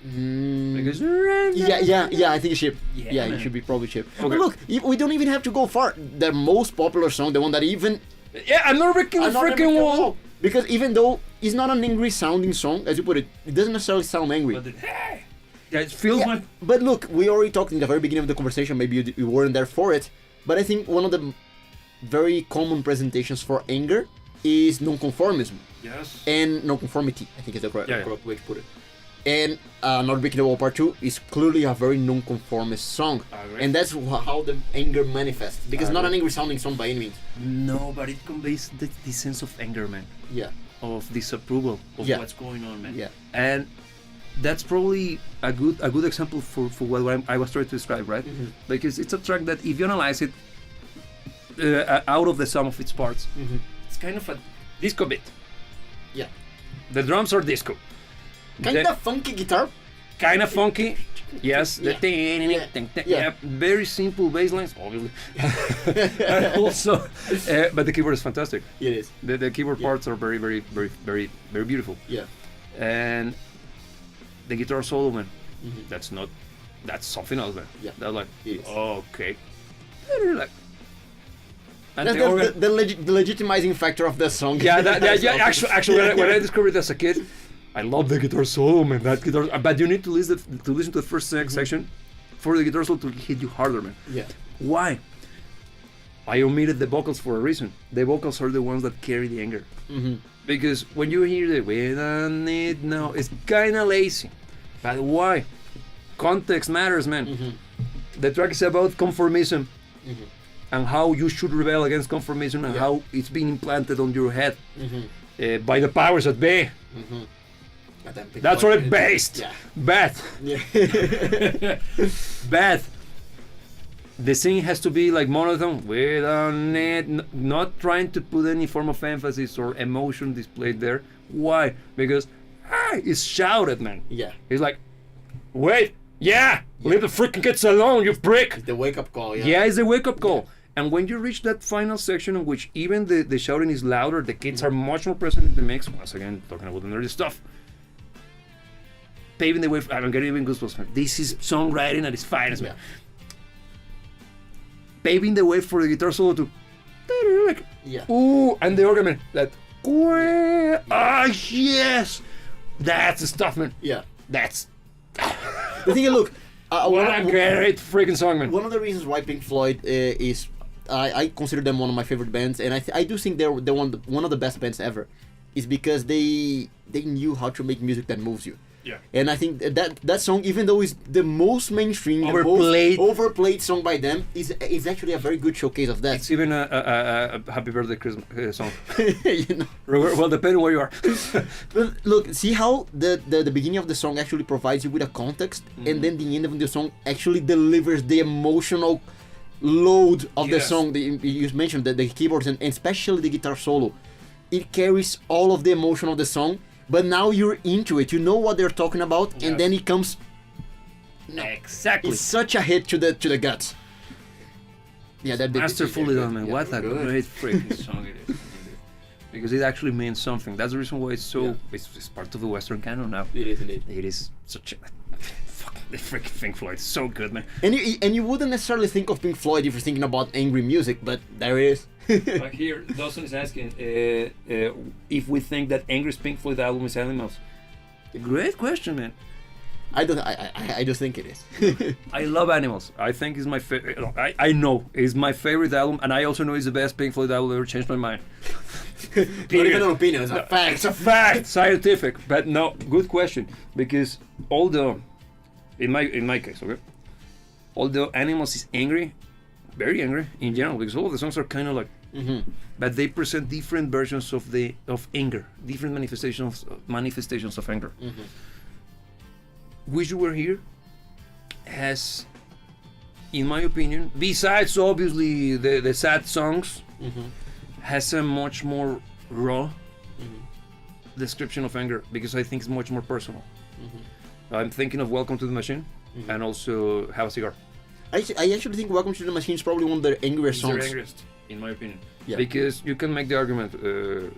Because yeah, I think it's Chip. Yeah, it should be probably Chip. Okay. But look, we don't even have to go far. Their most popular song, the one that even I'm breaking the freaking wall. Because even though it's not an angry sounding song, as you put it, it doesn't necessarily sound angry. But it feels like. But look, we already talked in the very beginning of the conversation. Maybe you weren't there for it, but I think one of the very common presentations for anger is nonconformism. Yes. And nonconformity, I think is the correct way to put it. And Not Breaking the Wall Part 2 is clearly a very nonconformist song. And that's how the anger manifests. Because it's not an angry sounding song by any means. No, but it conveys the sense of anger, man. Yeah. Of disapproval of what's going on, man. Yeah. And that's probably a good example for what I was trying to describe, right? Because it's a track that if you analyze it out of the sum of its parts, it's kind of a disco beat. Yeah. The drums are disco. Kind of funky guitar. Kind of funky. Yes. Very simple bass lines, obviously. And also, but the keyboard is fantastic. It is. The keyboard parts are very, very, very, very, very beautiful. Yeah. And the guitar solo, man, that's something else, man. Yeah. That's like, okay. And that's the legitimizing factor of the song. Yeah, actually, when I discovered it as a kid, I love the guitar solo, man. That guitar, but you need to listen to the first section for the guitar solo to hit you harder, man. Yeah. Why? I omitted the vocals for a reason. The vocals are the ones that carry the anger. Because when you hear the "we don't need no," it's kind of lazy. But why? Context matters, man. The track is about conformism and how you should rebel against conformism and how it's being implanted on your head by the powers that be. That's what it's based. Yeah. Bad. Yeah. Bad. The singing has to be like monotone. We don't need, not trying to put any form of emphasis or emotion displayed there. Why? Because it's shouted, man. Yeah. It's like, wait, leave the freaking kids alone, you prick. It's the wake up call. Yeah, it's the wake up call. And when you reach that final section in which even the shouting is louder, the kids are much more present in the mix. Once again, talking about the nerdy stuff. Paving the way for, I'm getting even goosebumps, man. This is songwriting at its finest, man. Paving the way for the guitar solo to like, ooh, and the organ, man, that yes, that's the stuff, man. Yeah, that's the thing is, look, what a great freaking song, man. One of the reasons why Pink Floyd is I consider them one of my favorite bands, and I do think they're one of the best bands ever, is because they knew how to make music that moves you. Yeah. And I think that song, even though it's the most mainstream, overplayed, the most overplayed song by them, is actually a very good showcase of that. It's even a Happy Birthday Christmas song. You know. Well, depending where you are. But look, see how the beginning of the song actually provides you with a context, and then the end of the song actually delivers the emotional load of the song. You mentioned the keyboards and especially the guitar solo. It carries all of the emotion of the song. But now you're into it. You know what they're talking about, and then it comes. Exactly. It's such a hit to the guts. Yeah, that bit. Masterfully done, man. Yeah, What a good. great freaking song it is. Because it actually means something. That's the reason why it's so. Yeah. It's part of the Western canon now. It is indeed. It is such a fucking the freaking Pink Floyd. So good, man. And you wouldn't necessarily think of Pink Floyd if you're thinking about angry music, but there it is. Like here, Dawson is asking if we think that Angry's Pink Floyd album is Animals. Great question, man. I just think it is. I love Animals. I think it's my favorite. I know it's my favorite album, and I also know it's the best Pink Floyd album ever changed my mind. Not even an opinion, it's a fact. It's a fact, scientific. But no, good question, because although, in my case, okay, although Animals is angry, very angry in general, because all of the songs are kind of like, but they present different versions of anger, different manifestations of anger. Wish You Were Here has, in my opinion, besides obviously the sad songs, has a much more raw description of anger, because I think it's much more personal. I'm thinking of Welcome to the Machine and also Have a Cigar. I actually think Welcome to the Machine is probably one of their angriest It's their songs. angriest, in my opinion. Yeah. Because you can make the argument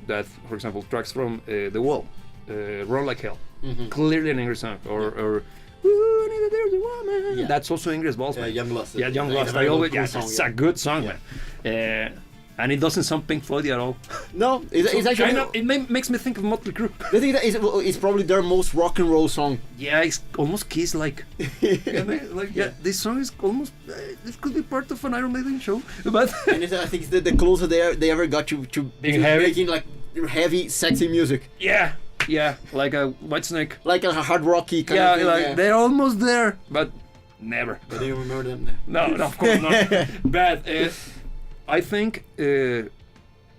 that, for example, tracks from The Wall, Run Like Hell, clearly an angry song, or Ooh, Anita, there's a woman. Yeah. That's also angry as balls, man. Young Lust. Yeah, Young It's Lust. a very I always, cool yeah, song, it's yeah. a good song, Yeah. man. And it doesn't sound Pink Floyd at all. No, it's So actually. kind of, it makes me think of Motley Crue. The thing that is, it's probably their most rock and roll song. Yeah, it's almost Kiss-like. Yeah, man, like, yeah, this song is almost. This could be part of an Iron Maiden show, but And I think it's the closer they ever got to Being heavy? making like heavy, sexy music, yeah, like a Whitesnake. like a hard rocky kind Yeah, of thing. like they're almost there, but never. But do you remember them? No, of course not. But I think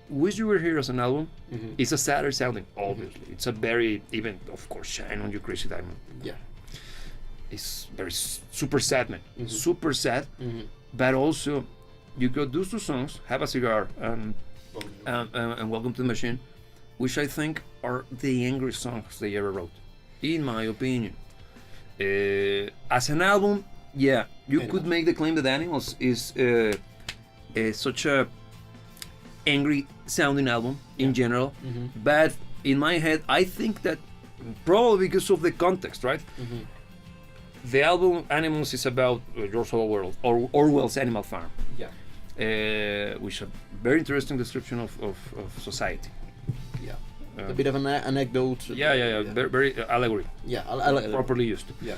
Wish You Were Here as an album is a sadder sounding, obviously. It's a very, even, of course, Shine On You Crazy Diamond. Yeah. It's very super sad, man. Super sad. But also, you got those two songs, Have a Cigar and Welcome to the Machine, which I think are the angriest songs they ever wrote, in my opinion. As an album, yeah, you could make the claim that Animals is such a angry sounding album in general, but in my head, I think that probably because of the context, right? The album Animals is about George Orwell, or Orwell's Animal Farm, which is a very interesting description of society. Yeah. A bit of an anecdote. Yeah. Very allegory, Yeah, I properly used. Yeah.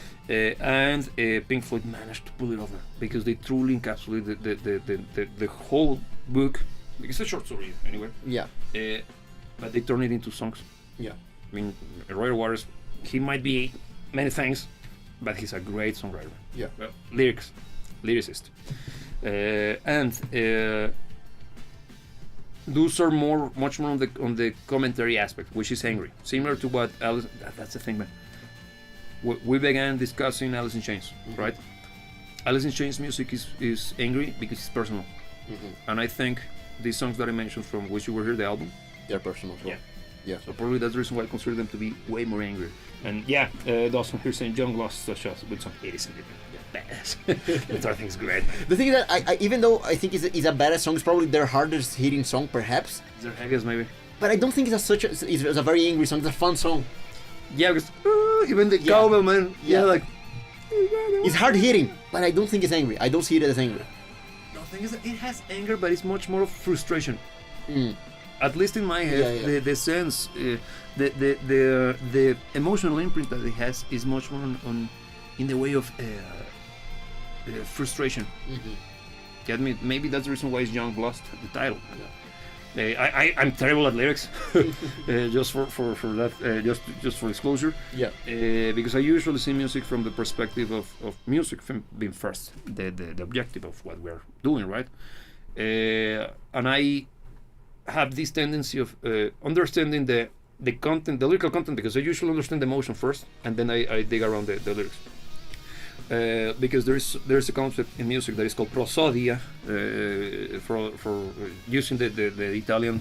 And Pink Floyd managed to pull it off, man, because they truly encapsulate the whole book. It's a short story anyway, Yeah. but they turn it into songs. Yeah. I mean, Roy Waters, he might be many things, but he's a great songwriter. Yeah. Well, lyricist, and those are much more on the commentary aspect, which is angry, similar to what Alice. That's the thing, man. We began discussing Alice in Chains, right? Alice in Chains music is angry because it's personal, and I think these songs that I mentioned from Wish You Were Here, the album, They're personal as well. Yeah. so probably that's the reason why I consider them to be way more angry. And yeah, Dawson here saying Young Lost such a good song. It is indeed. Badass. That I think is great. The thing is that I even though I think it's a badass song, it's probably their hardest hitting song, perhaps. Is there Haggis maybe? But I don't think it's a very angry song. It's a fun song. Yeah, because even the cowbell, man. Yeah. Like. It's hard hitting, but I don't think it's angry. I don't see it as angry. The thing is that it has anger, but it's much more of frustration. Mm. At least in my head, Yeah. the sense, the emotional imprint that it has is much more on in the way of frustration. Get me? Maybe that's the reason why it's Young Lost, the title. I'm terrible at lyrics, just for that, just for disclosure. Yeah. Because I usually see music from the perspective of music being first, the objective of what we're doing, right? And I have this tendency of understanding the content, the lyrical content, because I usually understand the emotion first, and then I dig around the lyrics. Because there's a concept in music that is called prosodia, for using the Italian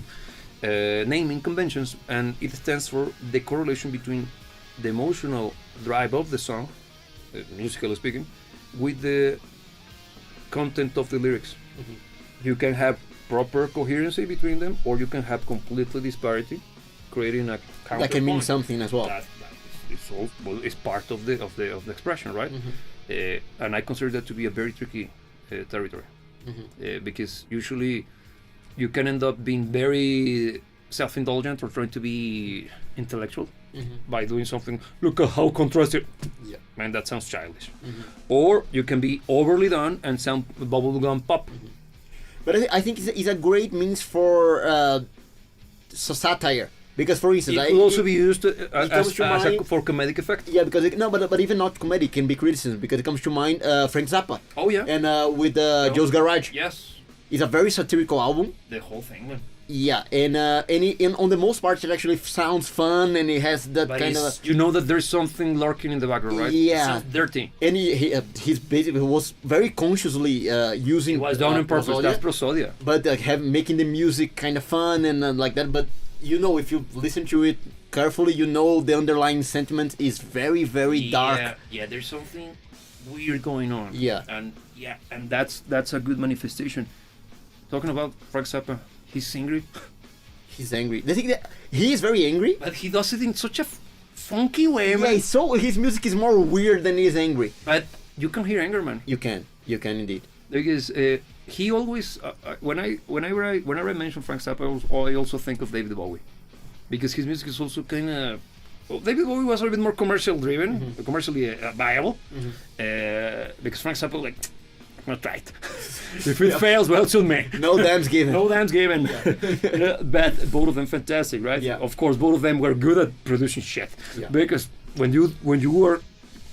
naming conventions, and it stands for the correlation between the emotional drive of the song, musically speaking, with the content of the lyrics. you can have proper coherency between them, or you can have completely disparity, creating a counterpoint. That can mean something as well. That is all, well, it's part of the expression, right? And I consider that to be a very tricky territory, because usually you can end up being very self-indulgent or trying to be intellectual by doing something. Look at how contrasted. Yeah. Man, that sounds childish. Or you can be overly done and sound bubblegum pop. But I think it's a great means for satire. Because, for instance, It will also be used comes to mind- for comedic effect. yeah, because but even not comedy can be criticism, because it comes to mind Frank Zappa Oh yeah. and with Joe's Garage. Yes. It's a very satirical album. The whole thing, man. Yeah, and on the most part, it actually sounds fun, and it has that But kind of. you know that there's something lurking in the background, right? Yeah. It sounds dirty. And he's basically was very consciously using. It was done on purpose. prosody, That's prosodia. but making the music kind of fun and like that. But if you listen to it carefully, the underlying sentiment is very, very dark. Yeah, there's something weird going on. Yeah. And that's a good manifestation. Talking about Frank Zappa, he's angry, He's angry. The thing that he is very angry. but he does it in such a funky way, Yeah, man. so his music is more weird than he is angry. But you can hear anger, man. You can indeed. Because he always, whenever I mention Frank Zappa, I also think of David Bowie, because his music is also kind of. Well, David Bowie was a little bit more commercial driven, commercially viable, because Frank Zappa not right. If it fails, well, it's on me. No damns given. No damns given. But both of them fantastic, right? Yeah. Of course, both of them were good at producing shit, Yeah. because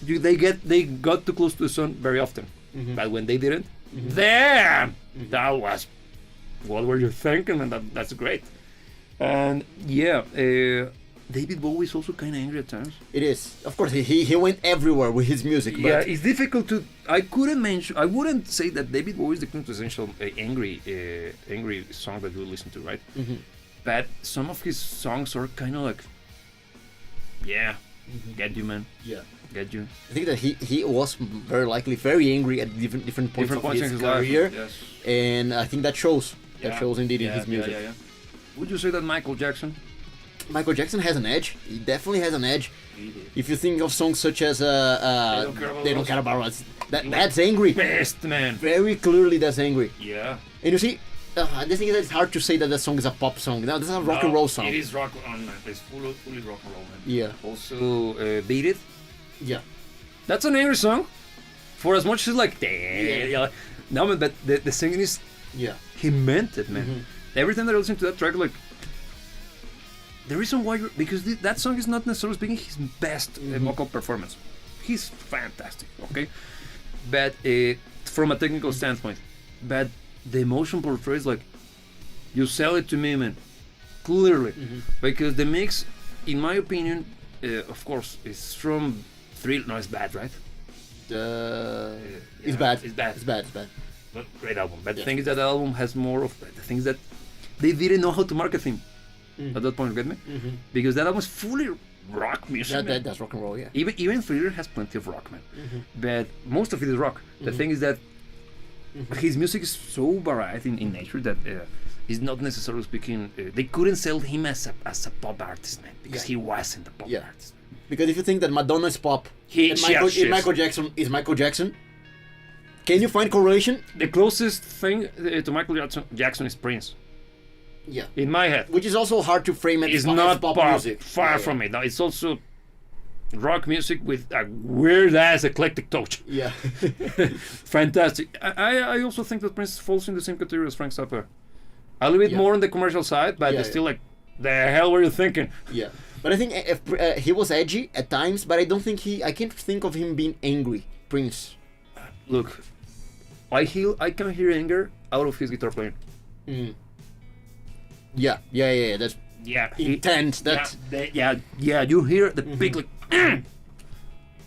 they got too close to the sun very often, but when they didn't, damn, that was what were you thinking, and that's great. And yeah, David Bowie is also kind of angry at times. It is. Of course, he went everywhere with his music. But Yeah, it's difficult to. I wouldn't say that David Bowie is the quintessential angry song that you listen to, right? But some of his songs are kind of like, yeah, get you, man, yeah. get you. I think that he was very likely very angry at different points of his in career, life. Yes. and I think that shows. That Yeah. shows indeed in his music. Yeah. Would you say that Michael Jackson? Michael Jackson has an edge. He definitely has an edge. He did. If you think of songs such as They Don't Care About Us, that's angry. Best man. Very clearly, that's angry. Yeah. And you see, the thing is that it's hard to say that song is a pop song. No, this is a rock and roll song. It is rock on, man. It's fully rock and roll, man. Yeah. Also, Beat It. Yeah. That's an angry song. For as much as like, yeah. No, man, but the singing is. Yeah. He meant it, man. Every time that I listen to that track, like, the reason why because that song is not necessarily speaking his best vocal performance. He's fantastic, okay, but from a technical standpoint, but the emotion portrays like you sell it to me, man, clearly, because the mix, in my opinion, of course, is from Thrill. No, it's bad, right? It's bad. It's bad. It's bad. It's bad. But great album. But the thing is that the album has more of the things that they didn't know how to market him at that point. Get me? Because that album is fully rock music. man. That's rock and roll. Yeah. Even Thriller has plenty of rock, man. But most of it is rock. The thing is that his music is so varied in nature that he's not necessarily speaking. They couldn't sell him as a pop artist, man, because he wasn't a pop Yeah. artist. Because if you think that Madonna is pop, He- and she- she's- Michael Jackson is Michael Jackson, can you find correlation? The closest thing to Michael Jackson is Prince. Yeah. In my head, Which is also hard to frame as it's pop, not as pop pop. music. Far Yeah, from it. No, it's also rock music with a weird ass eclectic touch. Yeah. Fantastic. I also think that Prince falls in the same category as Frank Zappa. A little bit Yeah. more on the commercial side, but Yeah, it's still like, the hell were you thinking? Yeah. But I think he was edgy at times, but I don't think I can't think of him being angry. Prince. Look, I can hear anger out of his guitar playing. Yeah. That's Yeah, intense. That's yeah. You hear the big like,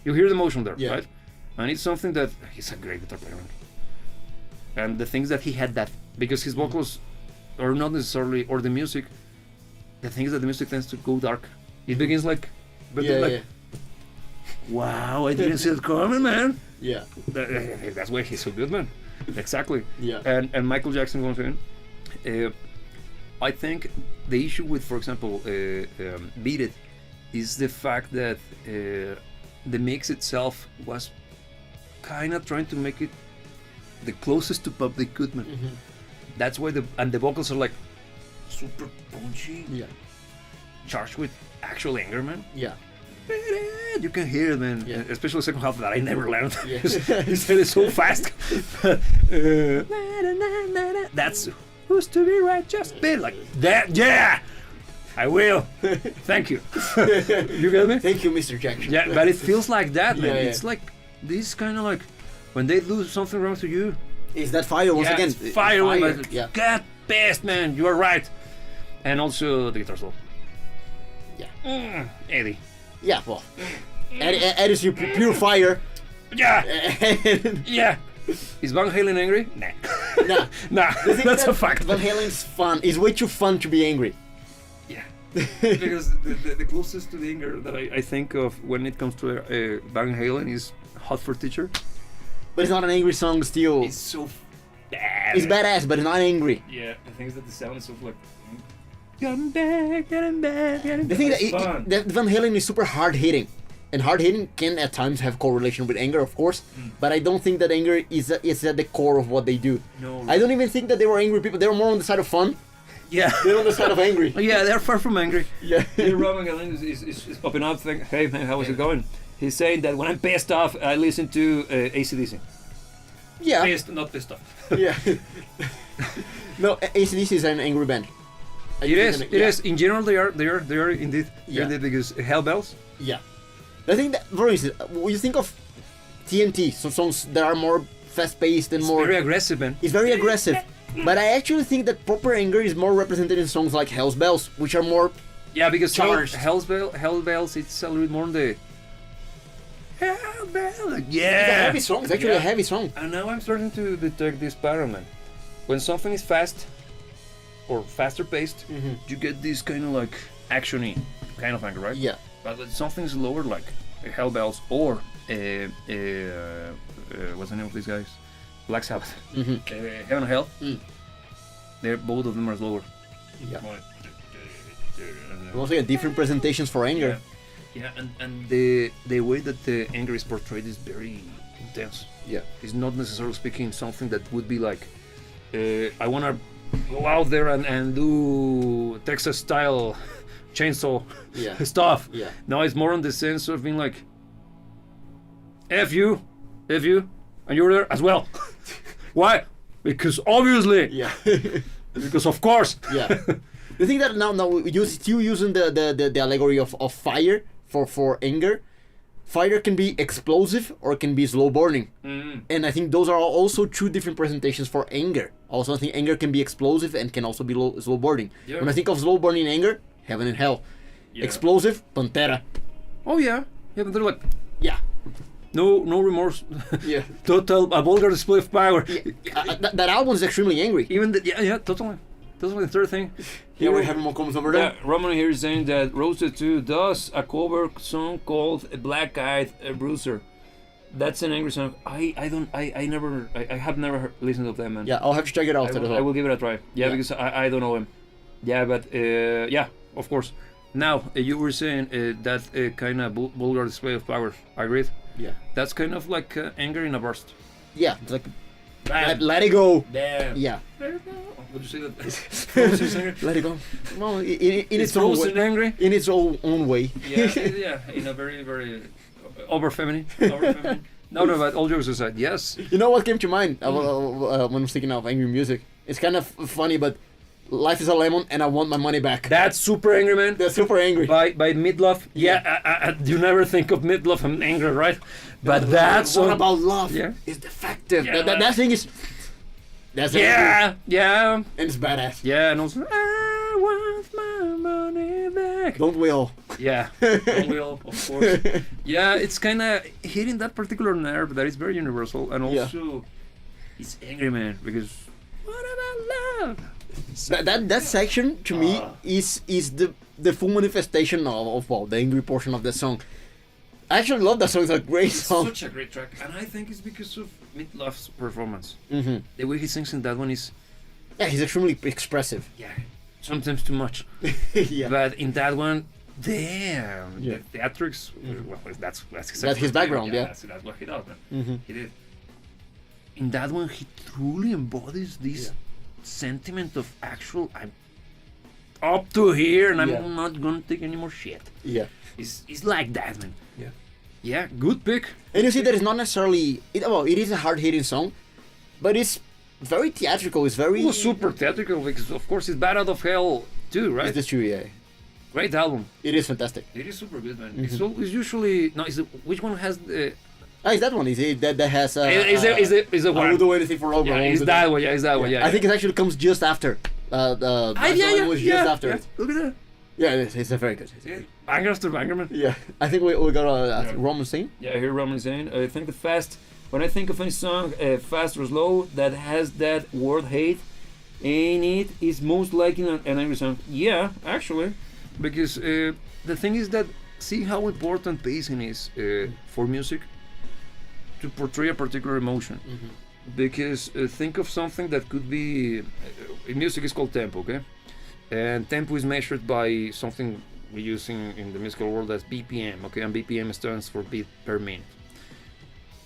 you hear the emotion there, Yeah. right? And it's something that he's a great guitar player. And the things that he had that because his vocals are not necessarily or the music. The thing is that the music tends to go dark. It begins like, but then like, wow, I didn't see it coming, man. yeah. That's why he's so good, man. Exactly. Yeah. And Michael Jackson once again. I think the issue with, for example, Beat It is the fact that the mix itself was kind of trying to make it the closest to pop they could, man. Mm-hmm. That's why the vocals are like super punchy, Yeah. charged with actual anger, man. Yeah. You can hear it, man. Yeah. Especially the second half that I never learned. Yeah. He said it so fast. That's who's to be right, just be like that. Yeah, I will. Thank you. You get me? Thank you, Mr. Jackson. Yeah, but it feels like that, man. Yeah, yeah. It's like this kind of like when they do something wrong to you. Is that fire once Yeah, again? it's fire, but Yeah. God best, man. You are right. And also the guitar solo. Yeah. Eddie. Yeah. Well, Ed is your pure fire. Yeah, And- yeah. Is Van Halen angry? Nah. Nah. Nah, The thing that's that a fact. Van Halen's fun. It's way too fun to be angry. Yeah. Because the closest to the anger that I think of when it comes to Van Halen is Hot for Teacher. But it's not an angry song still. It's so bad. It's badass, but it's not angry. Yeah, the thing is that the sound is so like. Getting back, getting back, getting back. The thing It's fun. that Van Halen is super hard hitting, and hard hitting can at times have correlation with anger, of course. But I don't think that anger is at the core of what they do. No. I don't even think that they were angry people. They were more on the side of fun. Yeah. They're on the side of angry. Yeah, they're far from angry. Yeah. Here, Robin Galen is popping up saying, hey man, how is it going? He's saying that when I'm pissed off, I listen to AC/DC. Yeah. Pissed, not pissed off. Yeah. No, AC/DC is an angry band. It is. It is. In general, they are indeed. Yeah. Indeed, because Hell Bells. Yeah. I think that, for instance, when you think of TNT, some songs that are more fast-paced and more... Very aggressive, man. It's very aggressive. But I actually think that proper anger is more represented in songs like Hell's Bells, which are more... Yeah, because Charged. Hell Bells, it's a little bit more on the. Hell Bells. It's a Yeah. heavy song. It's actually a heavy song. And now I'm starting to detect this pattern, man. When something is fast or faster paced, you get this kind of like actiony kind of anger, right? Yeah. But when something's lower, like Hell Bells or what's the name of these guys? Black Sabbath. Heaven and Hell. They're both of them are slower. Yeah. Once again, different presentations for anger. Yeah, and the way that the anger is portrayed is very intense. Yeah. It's not necessarily speaking something that would be like, I want to go out there and do Texas style chainsaw Yeah. stuff. Yeah. No, it's more on the sense of being like, F you, and you're there as well. Why? Because obviously, Yeah. because of course. Yeah. The thing that now you're still using the allegory of fire for anger. Fire can be explosive or it can be slow burning. And I think those are also two different presentations for anger. Also, I think anger can be explosive and can also be slow burning. Yeah. When I think of slow burning anger, Heaven and Hell. Yeah. Explosive, Pantera. Oh yeah, but they're like Yeah. no remorse. Yeah. Total a vulgar display of power. That album is extremely angry. Even yeah, totally. That's the third thing. Here we have more comments over there. Yeah, Roman here is saying that Roasted 2 does a cover song called Black Eyed Bruiser. That's an angry song. I have never listened to them, man. Yeah, I'll have to check it out. I will give it a try. Yeah, Yeah. because I don't know him. Yeah, but yeah, of course. Now you were saying that kind of vulgar display of power. I agree. Yeah. That's kind of like anger in a burst. Yeah, it's like Bam. let it go. Damn. Yeah. Would you say that? Frozen anger? Let it go. Well, in It's its own frozen way. angry. In its own way. Yeah, in a very, very over feminine. No, but all jokes aside, yes. You know what came to mind when I was thinking of angry music? It's kind of funny, but Life is a Lemon and I Want My Money Back. That's super angry, man. They're super angry. By Midlove. Yeah, you never think of Midlove and anger, right? But that's what about love? Yeah. It's defective. Yeah, that thing is. That's yeah, yeah, angry. And it's badass. yeah, and also I want my money back. Don't we all? Yeah, will of course. Yeah, it's kind of hitting that particular nerve that is very universal, and Yeah. also it's angry, man. Because what about love? That section to me is the full manifestation of the angry portion of the song. I actually love that song. It's a great song. Such a great track, and I think it's because of Meatloaf's performance. Hmm. The way he sings in that one is, Yeah, he's extremely expressive. yeah, sometimes too much. Yeah. But in that one, damn, Yeah. the theatrics. Well, that's That's his background, yeah. That's what he does, man. Hmm. He did. In that one, he truly embodies this Yeah. sentiment of actual. I'm up to here, and I'm Yeah. not gonna take any more shit. Yeah. It's like that, man. Yeah. Yeah, good pick. And you see that it's not necessarily it is a hard hitting song, but it's very theatrical. It's very It was super theatrical because, of course, it's Bad Out of Hell too, right? It's true, yeah. Great album. It is fantastic. It is super good, man. Mm-hmm. It's usually no. Which one has the? Ah, it's that one. Is it that has? Is it I one? will do anything for Robert. Yeah, Holmes. it's that one. Yeah, it's that one. Yeah. I think it actually comes just after. The yeah. was just after it. Look at that. Yeah, it's a very good. Yeah. Banger after banger, man. Yeah, I think we got Yeah. Roman saying. Yeah, I hear Roman saying. I think the fast. When I think of any song, fast or slow, that has that word hate in it, is most likely an angry song. Yeah, actually, because the thing is that see how important pacing is for music to portray a particular emotion. Because think of something that could be in music is called tempo, okay? And tempo is measured by something we use in the musical world as BPM, okay? And BPM stands for beat per minute.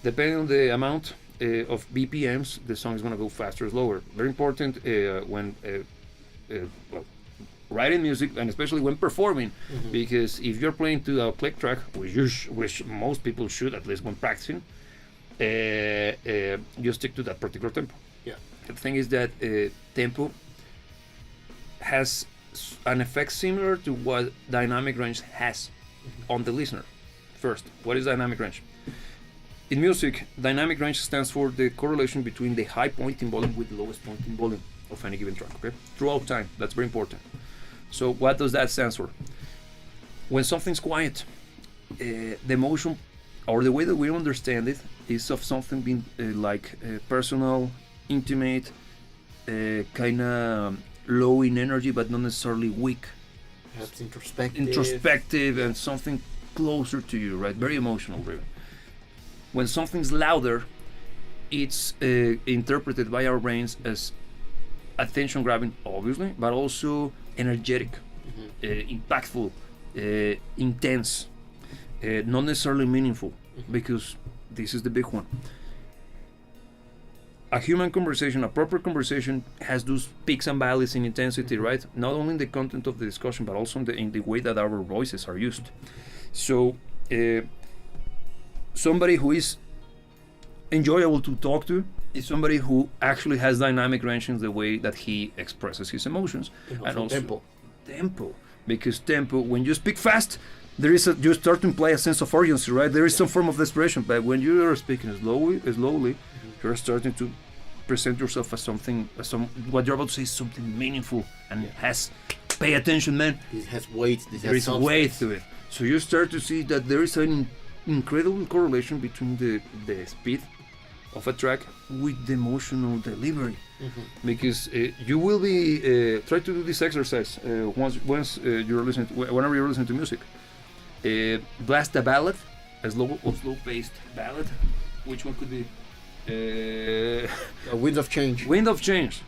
Depending on the amount of BPMs, the song is going to go faster or slower. Very important when well, writing music, and especially when performing, because if you're playing to a click track, which most people should, at least when practicing, you stick to that particular tempo. Yeah. The thing is that tempo has an effect similar to what dynamic range has on the listener. First, what is dynamic range? In music, dynamic range stands for the correlation between the high point in volume with the lowest point in volume of any given track, okay? Throughout time, that's very important. So what does that stand for? When something's quiet, the emotion or the way that we understand it is of something being personal, intimate, kind of low in energy, but not necessarily weak. That's introspective. Introspective and something closer to you, right? Very emotional driven. When something's louder, it's interpreted by our brains as attention grabbing, obviously, but also energetic, impactful, intense, not necessarily meaningful, because this is the big one. A human conversation, a proper conversation, has those peaks and valleys in intensity, right? Not only in the content of the discussion, but also in the way that our voices are used. So, somebody who is enjoyable to talk to is somebody who actually has dynamic range in the way that he expresses his emotions. And also tempo. Because tempo, when you speak fast, you start to imply a sense of urgency, right? There is some form of desperation, but when you are speaking slowly, you're starting to present yourself as what you're about to say is something meaningful and has, pay attention, man. It has weight. There is weight to it. So you start to see that there is an incredible correlation between the speed of a track with the emotional delivery. Because you will be try to do this exercise once you're listening whenever you're listening to music. Blast a ballad, a slow-paced ballad. Which one could be? Winds of Change. Wind of Change.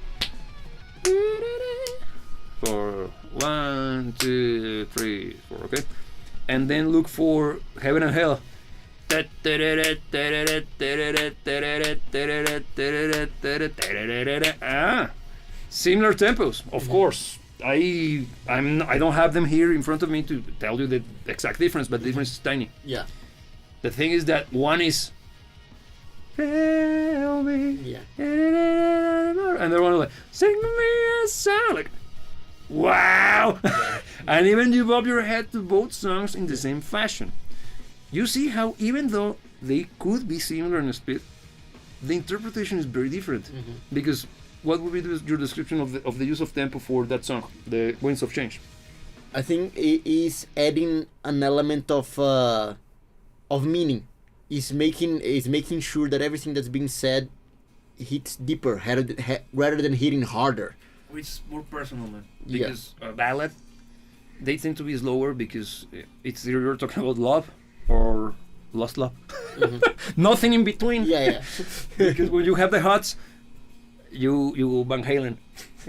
For 1, 2, 3, 4, okay? And then look for Heaven and Hell. Similar tempos, of course. I don't have them here in front of me to tell you the exact difference, but the difference is tiny. Yeah. The thing is that one is tell me, Yeah. and the other one is like sing me a song, like wow. And even you bob your head to both songs in the same fashion. You see how even though they could be similar in speed, the interpretation is very different. Because what would be your description of the use of tempo for that song, the Winds of Change? I think it is adding an element of meaning. Is making sure that everything that's being said hits deeper rather than hitting harder. It's more personal, man. Yeah. Because a ballad, they tend to be slower because it's either you're talking about love or lost love. Nothing in between. Yeah. Because when you have the hots, you Van Halen.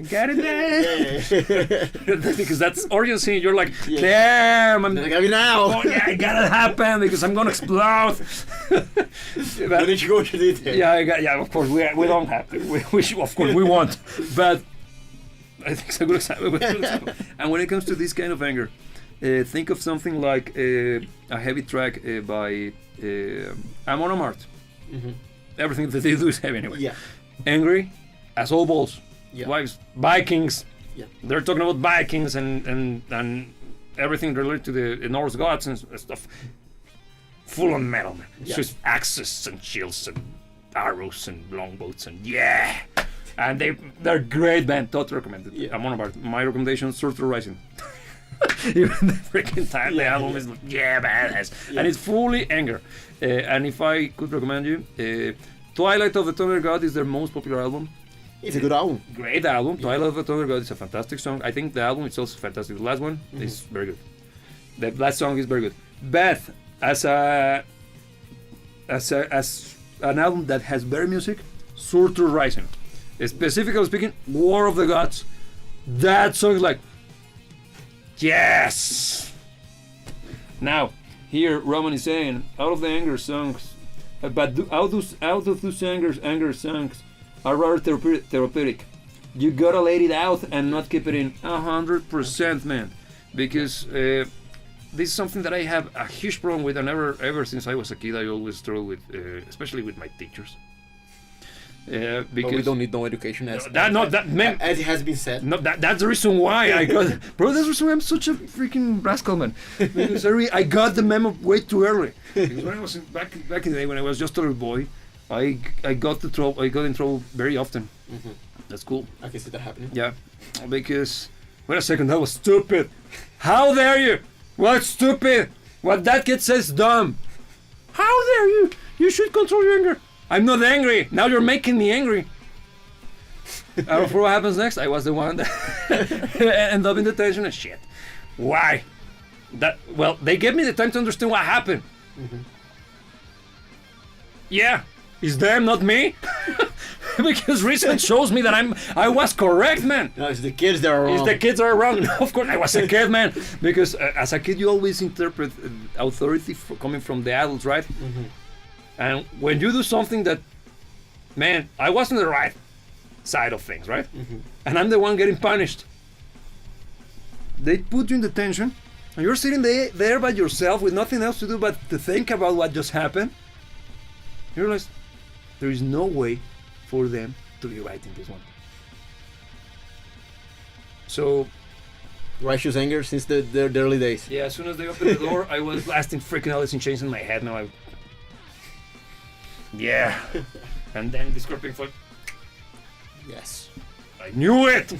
Get it there. Because that's urgency. You're like, damn, I'm Gotta be now. oh, yeah, it gotta happen because I'm gonna explode. Why did you go to detail? Yeah, of course we don't have to. We should, of course we want, but I think it's a good example. And when it comes to this kind of anger, think of something like a heavy track by Amon Amarth. Everything that they do is heavy anyway. Yeah. Angry as all balls. Yeah. Wives, Vikings. Yeah. They're talking about Vikings and everything related to the Norse gods and stuff. Full on metal, man. Yeah. So it's axes and shields and arrows and longboats and yeah. And they're great band. Totally recommended. Yeah. I'm on about my recommendation. Surtur Rising. Even the freaking time the album is like, badass, and it's fully anger. And if I could recommend you, Twilight of the Thunder God is their most popular album. It's a good album. Great album. Twilight of the Thunder God is a fantastic song. I think the album itself is fantastic. The last one is very good. The last song is very good. Beth, as an album that has better music, Surtur Rising. Specifically speaking, War of the Gods. That song is like, yes. Now, here Roman is saying, out of the anger songs, but out of those anger songs are rather therapeutic. You gotta let it out and not keep it in 100%, man. Because this is something that I have a huge problem with, and ever since I was a kid, I always struggle with, especially with my teachers. Because But we don't need no education as man, it has been said. no, that's the reason why I got, bro. That's the reason why I'm such a freaking rascal, man. Because I got the memo way too early. Because when I was back in the day, when I was just a little boy, I got in trouble very often. That's cool. I can see that happening. Yeah, because wait a second, that was stupid. How dare you? What's stupid? What that kid says dumb. How dare you? You should control your anger. I'm not angry. Now you're making me angry. I don't know what happens next. I was the one that ended up in detention and shit. Why? Well, they gave me the time to understand what happened. Yeah, it's them, not me. Because research shows me that I was correct, man. No, it's the kids that are wrong. It's the kids are wrong. Of course, I was a kid, man. Because as a kid, you always interpret authority coming from the adults, right? And when you do something that, man, I wasn't the right side of things, right? And I'm the one getting punished. They put you in detention, and you're sitting there by yourself with nothing else to do but to think about what just happened. You realize there is no way for them to be right in this one. So, Righteous anger since the early days. yeah, as soon as they opened the door, I was blasting freaking Alice in Chains in my head. Now yeah. And then the Scorpion Floyd. Yes. I knew it!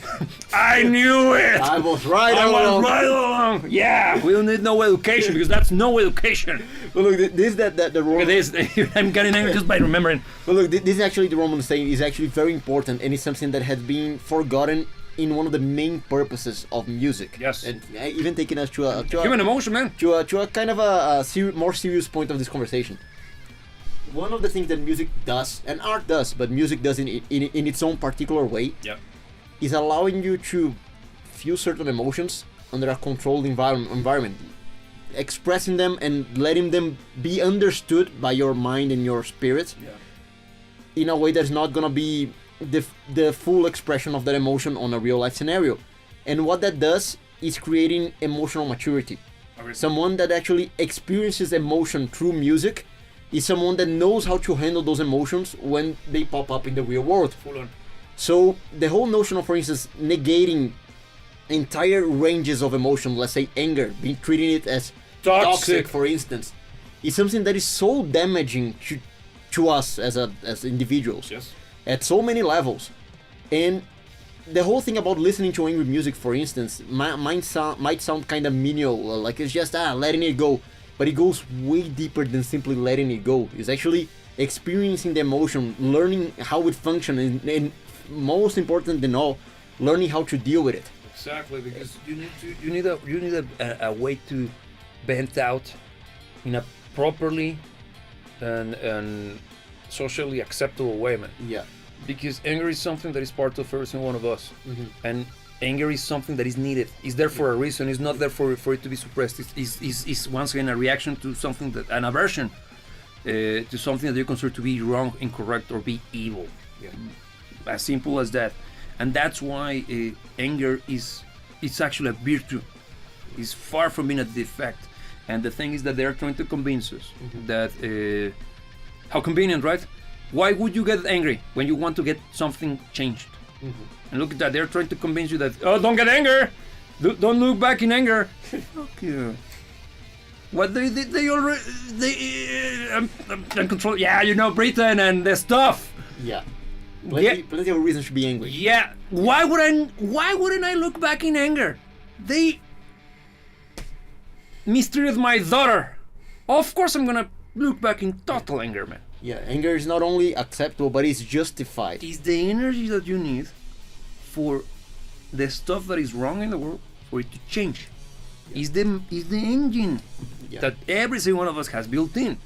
I knew it! I was right I all was along. right all along! Yeah! We don't need no education because that's no education! But look, this that the Look Roman. at this, I'm getting angry just by remembering. But look, this is actually the Roman saying is actually very important, and it's something that has been forgotten in one of the main purposes of music. Yes. And even taking us to a Human emotion, man. to a kind of a more serious point of this conversation. One of the things that music does, and art does, but music does in its own particular way, Yep. is allowing you to feel certain emotions under a controlled environment, expressing them and letting them be understood by your mind and your spirit Yeah. in a way that's not gonna be the full expression of that emotion on a real life scenario. And what that does is creating emotional maturity. Someone that actually experiences emotion through music is someone that knows how to handle those emotions when they pop up in the real world. Full on. So the whole notion of, for instance, negating entire ranges of emotion, let's say anger, being treating it as toxic, for instance, is something that is so damaging to us as individuals Yes. at so many levels. And the whole thing about listening to angry music, for instance, might sound kind of menial, like it's just letting it go. But it goes way deeper than simply letting it go. It's actually experiencing the emotion, learning how it functions, and most important than all, learning how to deal with it. Exactly, because you need a way to vent out in a properly and socially acceptable way, man. Yeah. Because anger is something that is part of every single one of us, Mhm. and anger is something that is needed. It's there for a reason. It's not there for it to be suppressed. It's once again a reaction to something that an aversion to something that you consider to be wrong, incorrect, or be evil. Yeah. As simple as that. And that's why anger it's actually a virtue. It's far from being a defect. And the thing is that they're trying to convince us that how convenient, right? Why would you get angry when you want to get something changed? And look at that, they're trying to convince you that, oh, don't get anger, don't look back in anger. Fuck you. What they already control. Yeah, you know, Britain and the stuff. Yeah. Yeah. Plenty of reasons to be angry. Yeah. Why wouldn't I look back in anger? They mistreated my daughter. Of course I'm gonna look back in total anger, man. Yeah, anger is not only acceptable, but it's justified. It's the energy that you need for the stuff that is wrong in the world for it to change. It's the engine Yeah. that every single one of us has built in.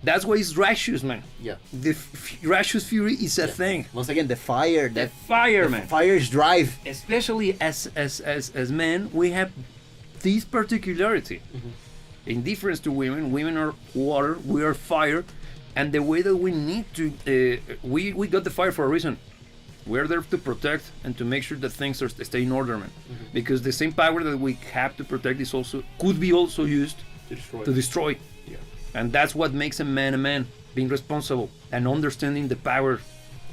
That's why it's righteous, man. Yeah. The righteous fury is a thing. Once again, the fire, The that fire, man. fire's drive. Especially as men, we have this particularity. In difference to women are water, we are fire, and the way that we need to, we got the fire for a reason. We're there to protect and to make sure that things stay in order, man. Because the same power that we have to protect is also could be also used to destroy. Yeah. And that's what makes a man, being responsible and understanding the power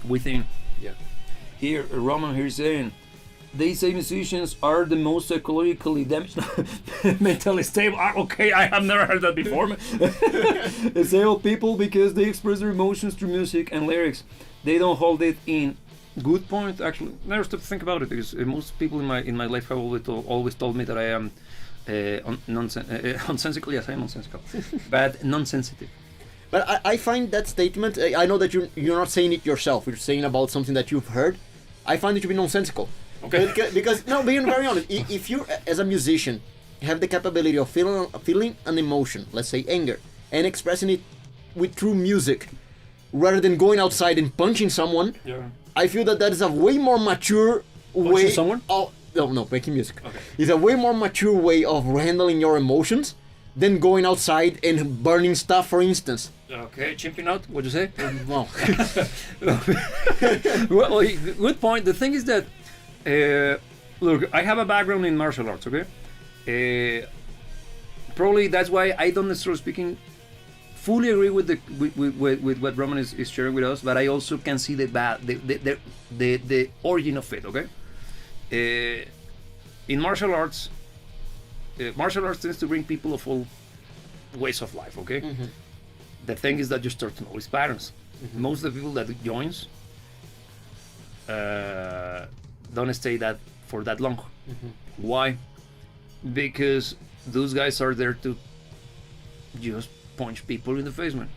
within. Yeah. Here, Roman here is saying, they say musicians are the most psychologically damaged, mentally stable. Okay, I have never heard that before. Stable people because they express their emotions through music and lyrics. They don't hold it in. Good point, actually. Never stop to think about it because most people in my life have always told me that I am nonsensical. Yes, I am nonsensical, but non-sensitive. But I find that statement, I know that you're not saying it yourself, you're saying about something that you've heard. I find it to be nonsensical. Okay. Because no, being very honest, if you as a musician have the capability of feeling an emotion, let's say anger, and expressing it through music, rather than going outside and punching someone, Yeah. I feel that is a way more mature way. Punching someone? Oh no, making music. Okay. It's a way more mature way of handling your emotions than going outside and burning stuff, for instance. Okay, chimping out. What'd you say? Well, Well, good point. The thing is that, look, I have a background in martial arts. Okay, probably that's why I don't necessarily speaking fully agree with the with what Roman is sharing with us, but I also can see the origin of it. Okay, in martial arts tends to bring people of all ways of life. Okay, the thing is that you start to notice patterns. Most of the people that joins don't stay that for that long. Why? Because those guys are there to just punch people in the face, man.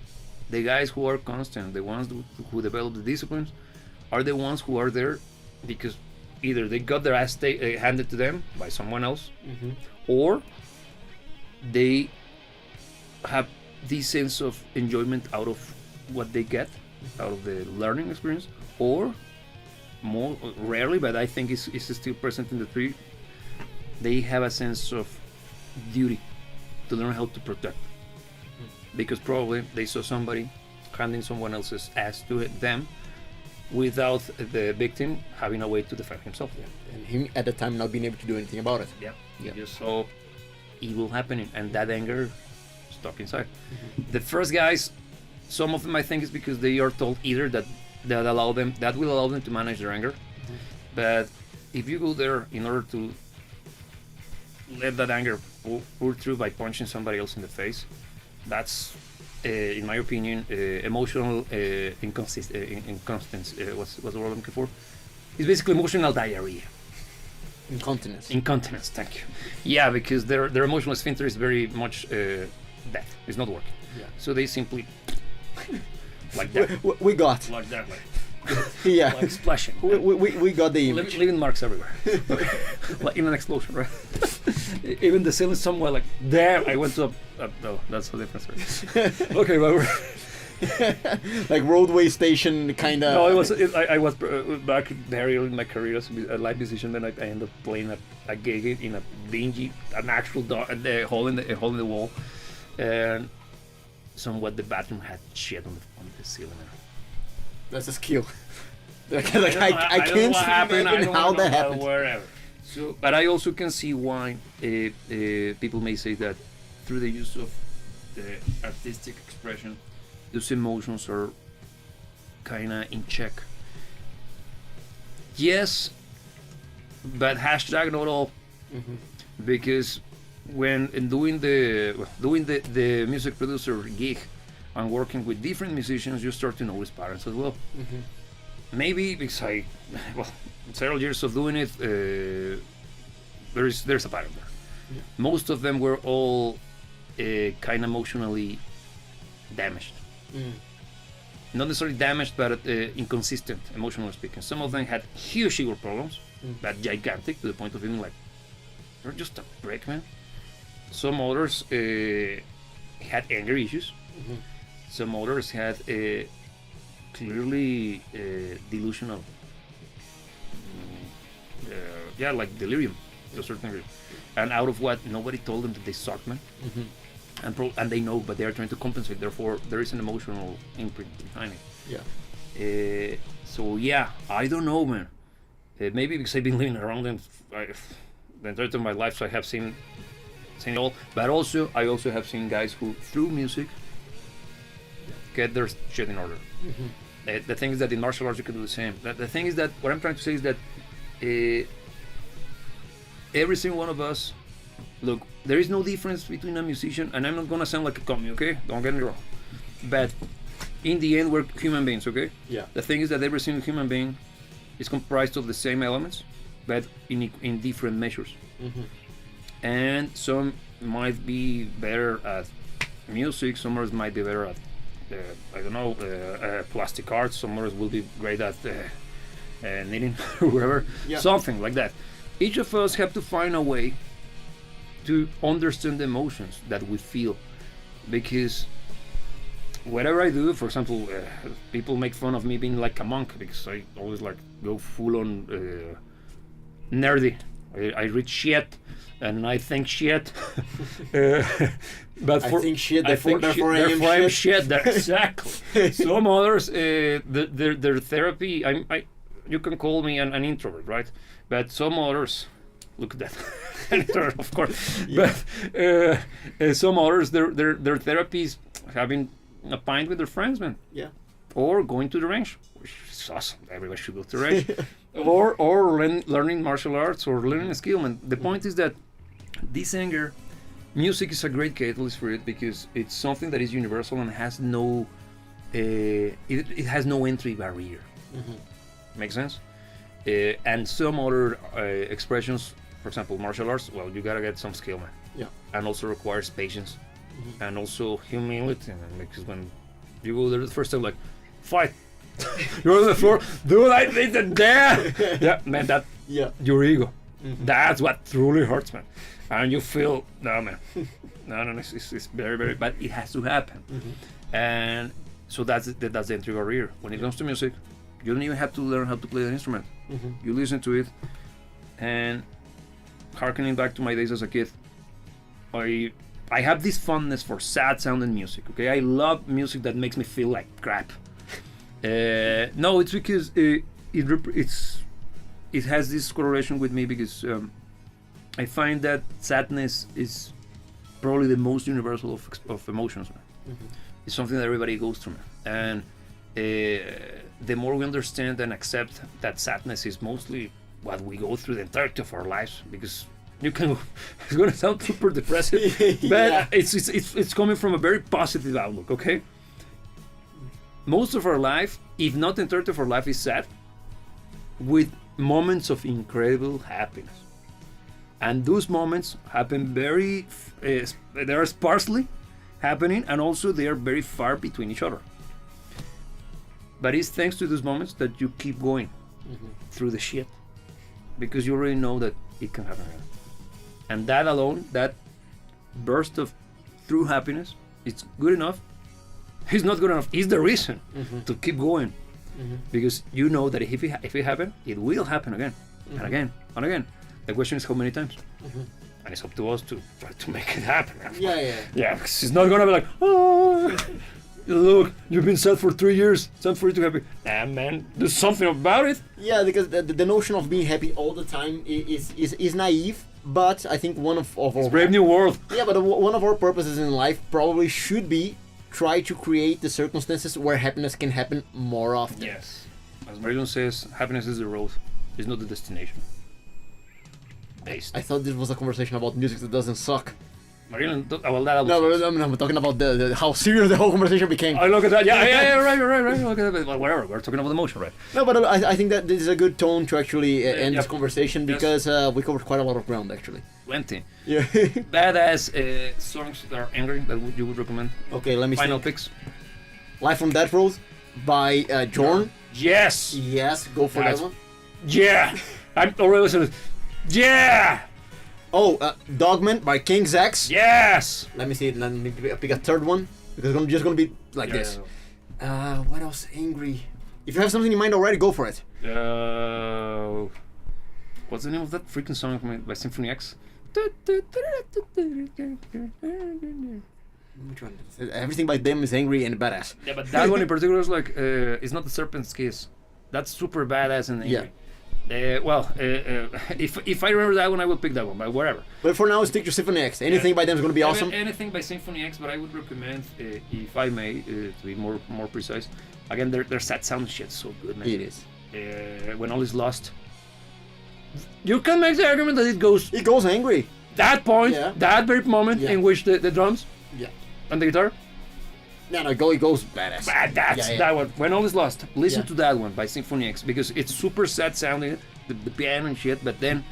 The guys who are constant, the ones who develop the disciplines, are the ones who are there because either they got their ass handed to them by someone else, or they have this sense of enjoyment out of what they get out of the learning experience, or more rarely, but I think it's still present in the three, they have a sense of duty to learn how to protect, because probably they saw somebody handing someone else's ass to them without the victim having a way to defend himself. and him at the time not being able to do anything about it. Yeah, Yeah. you just saw evil happening, and that anger stuck inside. The first guys, some of them I think is because they are told either that will allow them to manage their anger, but if you go there in order to let that anger pour through by punching somebody else in the face, that's in my opinion emotional inconstance. What's the word I'm looking for? It's basically emotional diarrhea. Incontinence, thank you. Yeah, because their emotional sphincter is very much dead. It's not working. Yeah. So they simply like that. We got. Like that way. Yeah. like splashing. We got the image. Leaving marks everywhere. Like in an explosion, right? Even the ceiling somewhere like, damn, I went to no, that's a different story. Okay, but we're... Like roadway station kind of. No, I was back very early in my career as a live musician. Then I ended up playing a gig in a dingy, an actual hole in the wall, and somewhat the bathroom had shit on the ceiling. That's a skill. I don't know can't what happened. I imagine don't how know that happened. Wherever. So, but I also can see why people may say that through the use of the artistic expression, those emotions are kind of in check. Yes, but hashtag not all, because when in doing the music producer gig and working with different musicians, you start to notice patterns as well. Maybe because several years of doing it, there's a pattern there. Yeah. Most of them were all kind of emotionally damaged. Not necessarily damaged, but inconsistent, emotionally speaking. Some of them had huge ego problems, but gigantic to the point of feeling like they're just a break, man. Some others had anger issues. Some others had clearly delusional, like delirium to a certain degree. And out of what, nobody told them that they sucked, man. And they know, but they are trying to compensate. Therefore, there is an emotional imprint behind it. Yeah. So yeah, I don't know, man. Maybe because I've been living around them the entirety of my life, so I have seen it all. But also, I also have seen guys who, through music, get their shit in order. The thing is that in martial arts you can do the same. The thing is that what I'm trying to say is that every single one of us. Look, there is no difference between a musician, and I'm not gonna sound like a commie, okay? Don't get me wrong. But in the end, we're human beings, okay? Yeah. The thing is that every single human being is comprised of the same elements, but in different measures. And some might be better at music, some others might be better at, plastic arts, some others will be great at knitting, or whatever, something like that. Each of us have to find a way to understand the emotions that we feel, because whatever I do, for example, people make fun of me being like a monk because I always like go full on nerdy. I read shit and I think shit. But I think shit, therefore I am shit. Exactly. Some others, their therapy. You can call me an introvert, right? But some others, look at that. Of course, but some others, their therapies having a pint with their friends, man. Yeah. Or going to the range, which is awesome. Everybody should go to the range. or learning martial arts or learning a skill, man. The point is that this anger, music is a great catalyst for it because it's something that is universal and has no, it has no entry barrier. Make sense? And some other expressions. For example, martial arts, well, you gotta get some skill, man. Yeah. And also requires patience. And also humility, man. Because when you go there the first time, like, fight. You're on the floor, dude, I did it there. Yeah, man, your ego. That's what truly hurts, man. And you feel, no, man. No, it's very, very, but it has to happen. And so that's the entry barrier. When it comes to music, you don't even have to learn how to play the instrument. You listen to it, and harkening back to my days as a kid, I have this fondness for sad sounding music. Okay, I love music that makes me feel like crap. No, it's because it has this correlation with me because I find that sadness is probably the most universal of emotions. It's something that everybody goes through, and the more we understand and accept that sadness is mostly what we go through the entirety of our lives, because you can, it's going to sound super depressive, but it's coming from a very positive outlook, okay? Most of our life, if not the entirety of our life, is sad, with moments of incredible happiness. And those moments happen they are sparsely happening, and also they are very far between each other. But it's thanks to those moments that you keep going through the shit, because you already know that it can happen again. And that alone, that burst of true happiness, it's good enough. It's not good enough. It's the reason to keep going, because you know that if it happens, it will happen again and again and again. The question is how many times, and it's up to us to try to make it happen. Yeah, because it's not gonna be like, oh, look, you've been sad for 3 years. It's time for you to be happy. Nah, man, do something about it. Yeah, because the notion of being happy all the time is naive. But I think one of our Brave new world. Yeah, but one of our purposes in life probably should be try to create the circumstances where happiness can happen more often. Yes. As Marilyn says, happiness is the road. It's not the destination. Based. I thought this was a conversation about music that doesn't suck. Marilyn, well, that No, but I'm talking about the how serious the whole conversation became. I look at that. Yeah, right. Look at that. Well, whatever. We're talking about emotion, right? No, but I think that this is a good tone to actually end this Yep. conversation because we covered quite a lot of ground actually. 20. Yeah. Badass songs that are angry that you would recommend. Okay, let me Final think. picks. Live from Death Row by Jorn. Yes. Yes, go for That's- that one. Yeah. I'm already listening. Yeah. Oh, Dogman by King Zax. Yes. Let me see. Let me pick a third one because it's just gonna be like this. What else? Angry. If you have something in mind already, go for it. What's the name of that freaking song by Symphony X? Which one? Everything by them is angry and badass. Yeah, but that one in particular is like, it's not the Serpent's Kiss. That's super badass and angry. If I remember that one, I will pick that one, but whatever. But for now, stick to Symphony X. Anything by them is gonna be awesome. Anything by Symphony X, but I would recommend, if I may, to be more precise. Again, their sad sound shit's so good, man. It is. When All Is Lost. You can make the argument that it goes It goes angry. that point, Yeah. that very moment Yeah. in which the drums Yeah. and the guitar. No, it goes badass. That's Yeah. that one. When All Is Lost. Listen Yeah. to that one by Symphony X because it's super sad sounding, the piano and shit. But then,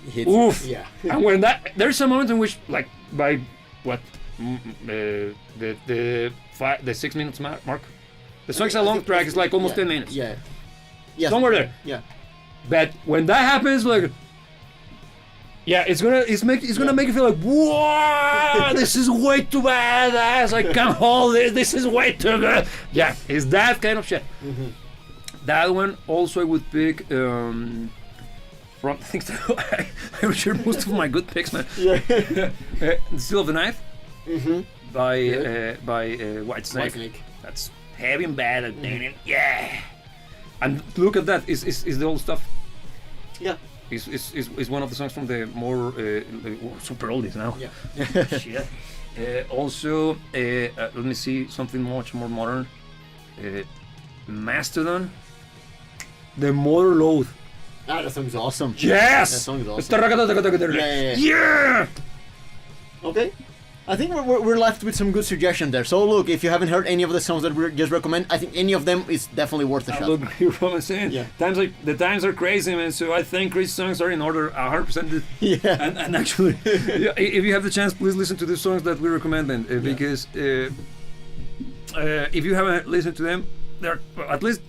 It hits. oof. Yeah. And when that there's a moment in which, like by what the 6 minutes mark, the song's a long track. It's like almost 10 minutes. Yeah. Yeah. Somewhere there. Yeah. But when that happens, like, yeah, it's gonna make you feel like, whoa, this is way too badass. I can't hold it. This is way too good. Yeah, it's that kind of shit. That one also I would pick from things that I share most of my good picks, man. Yeah. The Seal of the Knife by White Snake. Whitesnake. That's heavy and bad and yeah. And look at that. Is the old stuff. Yeah. Is one of the songs from the more super oldies now. Yeah. Shit. Also, let me see something much more modern. Mastodon. The Mother Load. Ah, that song is awesome. Yes. That song is awesome. Yeah. Okay. I think we're left with some good suggestions there. So look, if you haven't heard any of the songs that we just recommend, I think any of them is definitely worth a shot. Look, you know what I'm saying? Yeah. The times are crazy, man. So I think Chris' songs are in order 100%. Yeah. And actually, if you have the chance, please listen to the songs that we recommend, man. Because if you haven't listened to them, they're at least,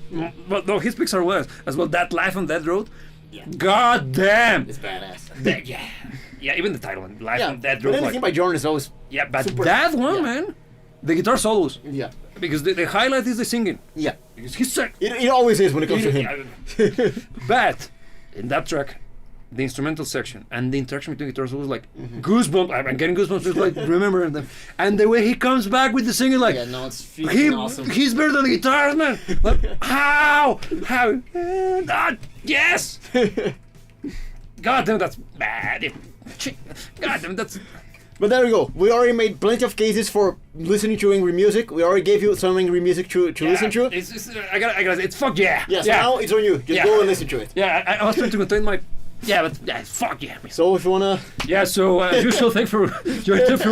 well, no, his picks are well as well. That Life on Death Road. Yeah. God damn. It's badass. Yeah, even the title one, Life on Death But Road. anything Like, by Jordan is always yeah, but super- that one, yeah. man, the guitar solos. yeah. Because the highlight is the singing. Yeah. Because he's sick. It always is when it comes to him. But in that track, the instrumental section and the interaction between guitars was like goosebumps. I'm getting goosebumps just like remembering them. And the way he comes back with the singing, like Yeah, no, it's freaking awesome. he's better than the guitars, man. Like, how? Yes. God damn, that's bad. God damn, that's. But there we go. We already made plenty of cases for listening to angry music. We already gave you some angry music to listen to. I gotta. It's fuck yeah. Yeah, so now it's on you. Just Yeah. go and listen to it. Yeah, I was trying to contain my. Yeah, but yeah, fuck yeah. So if you wanna, Yeah, so as usual, thanks for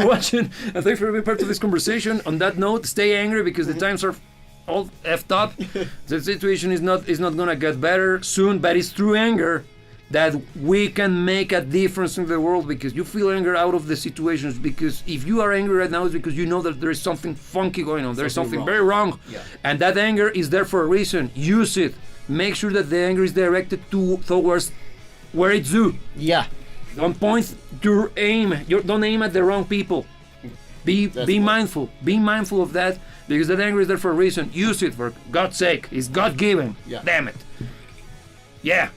watching and thanks for being part of this conversation. On that note, stay angry because the times are all effed up. The situation is not gonna get better soon, but it's through anger that we can make a difference in the world, because you feel anger out of the situations, because if you are angry right now, it's because you know that there is something funky going on, there's something wrong. very wrong, Yeah. and that anger is there for a reason. Use it. Make sure that the anger is directed towards where it's due. Yeah. Don't point your aim. Don't aim at the wrong people. Be right. mindful. Be mindful of that, because that anger is there for a reason. Use it for God's sake. It's God given. Yeah. Damn it. Yeah.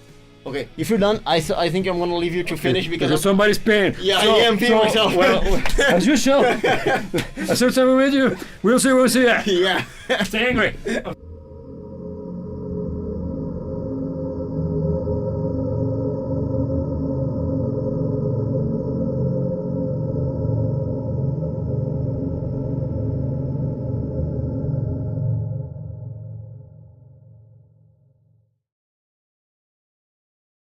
Okay, if you're done, I think I'm gonna leave you to finish because Because somebody's paying. Yeah, I am paying myself. Well, as usual. As soon as we meet you, we'll see. yeah. Stay angry.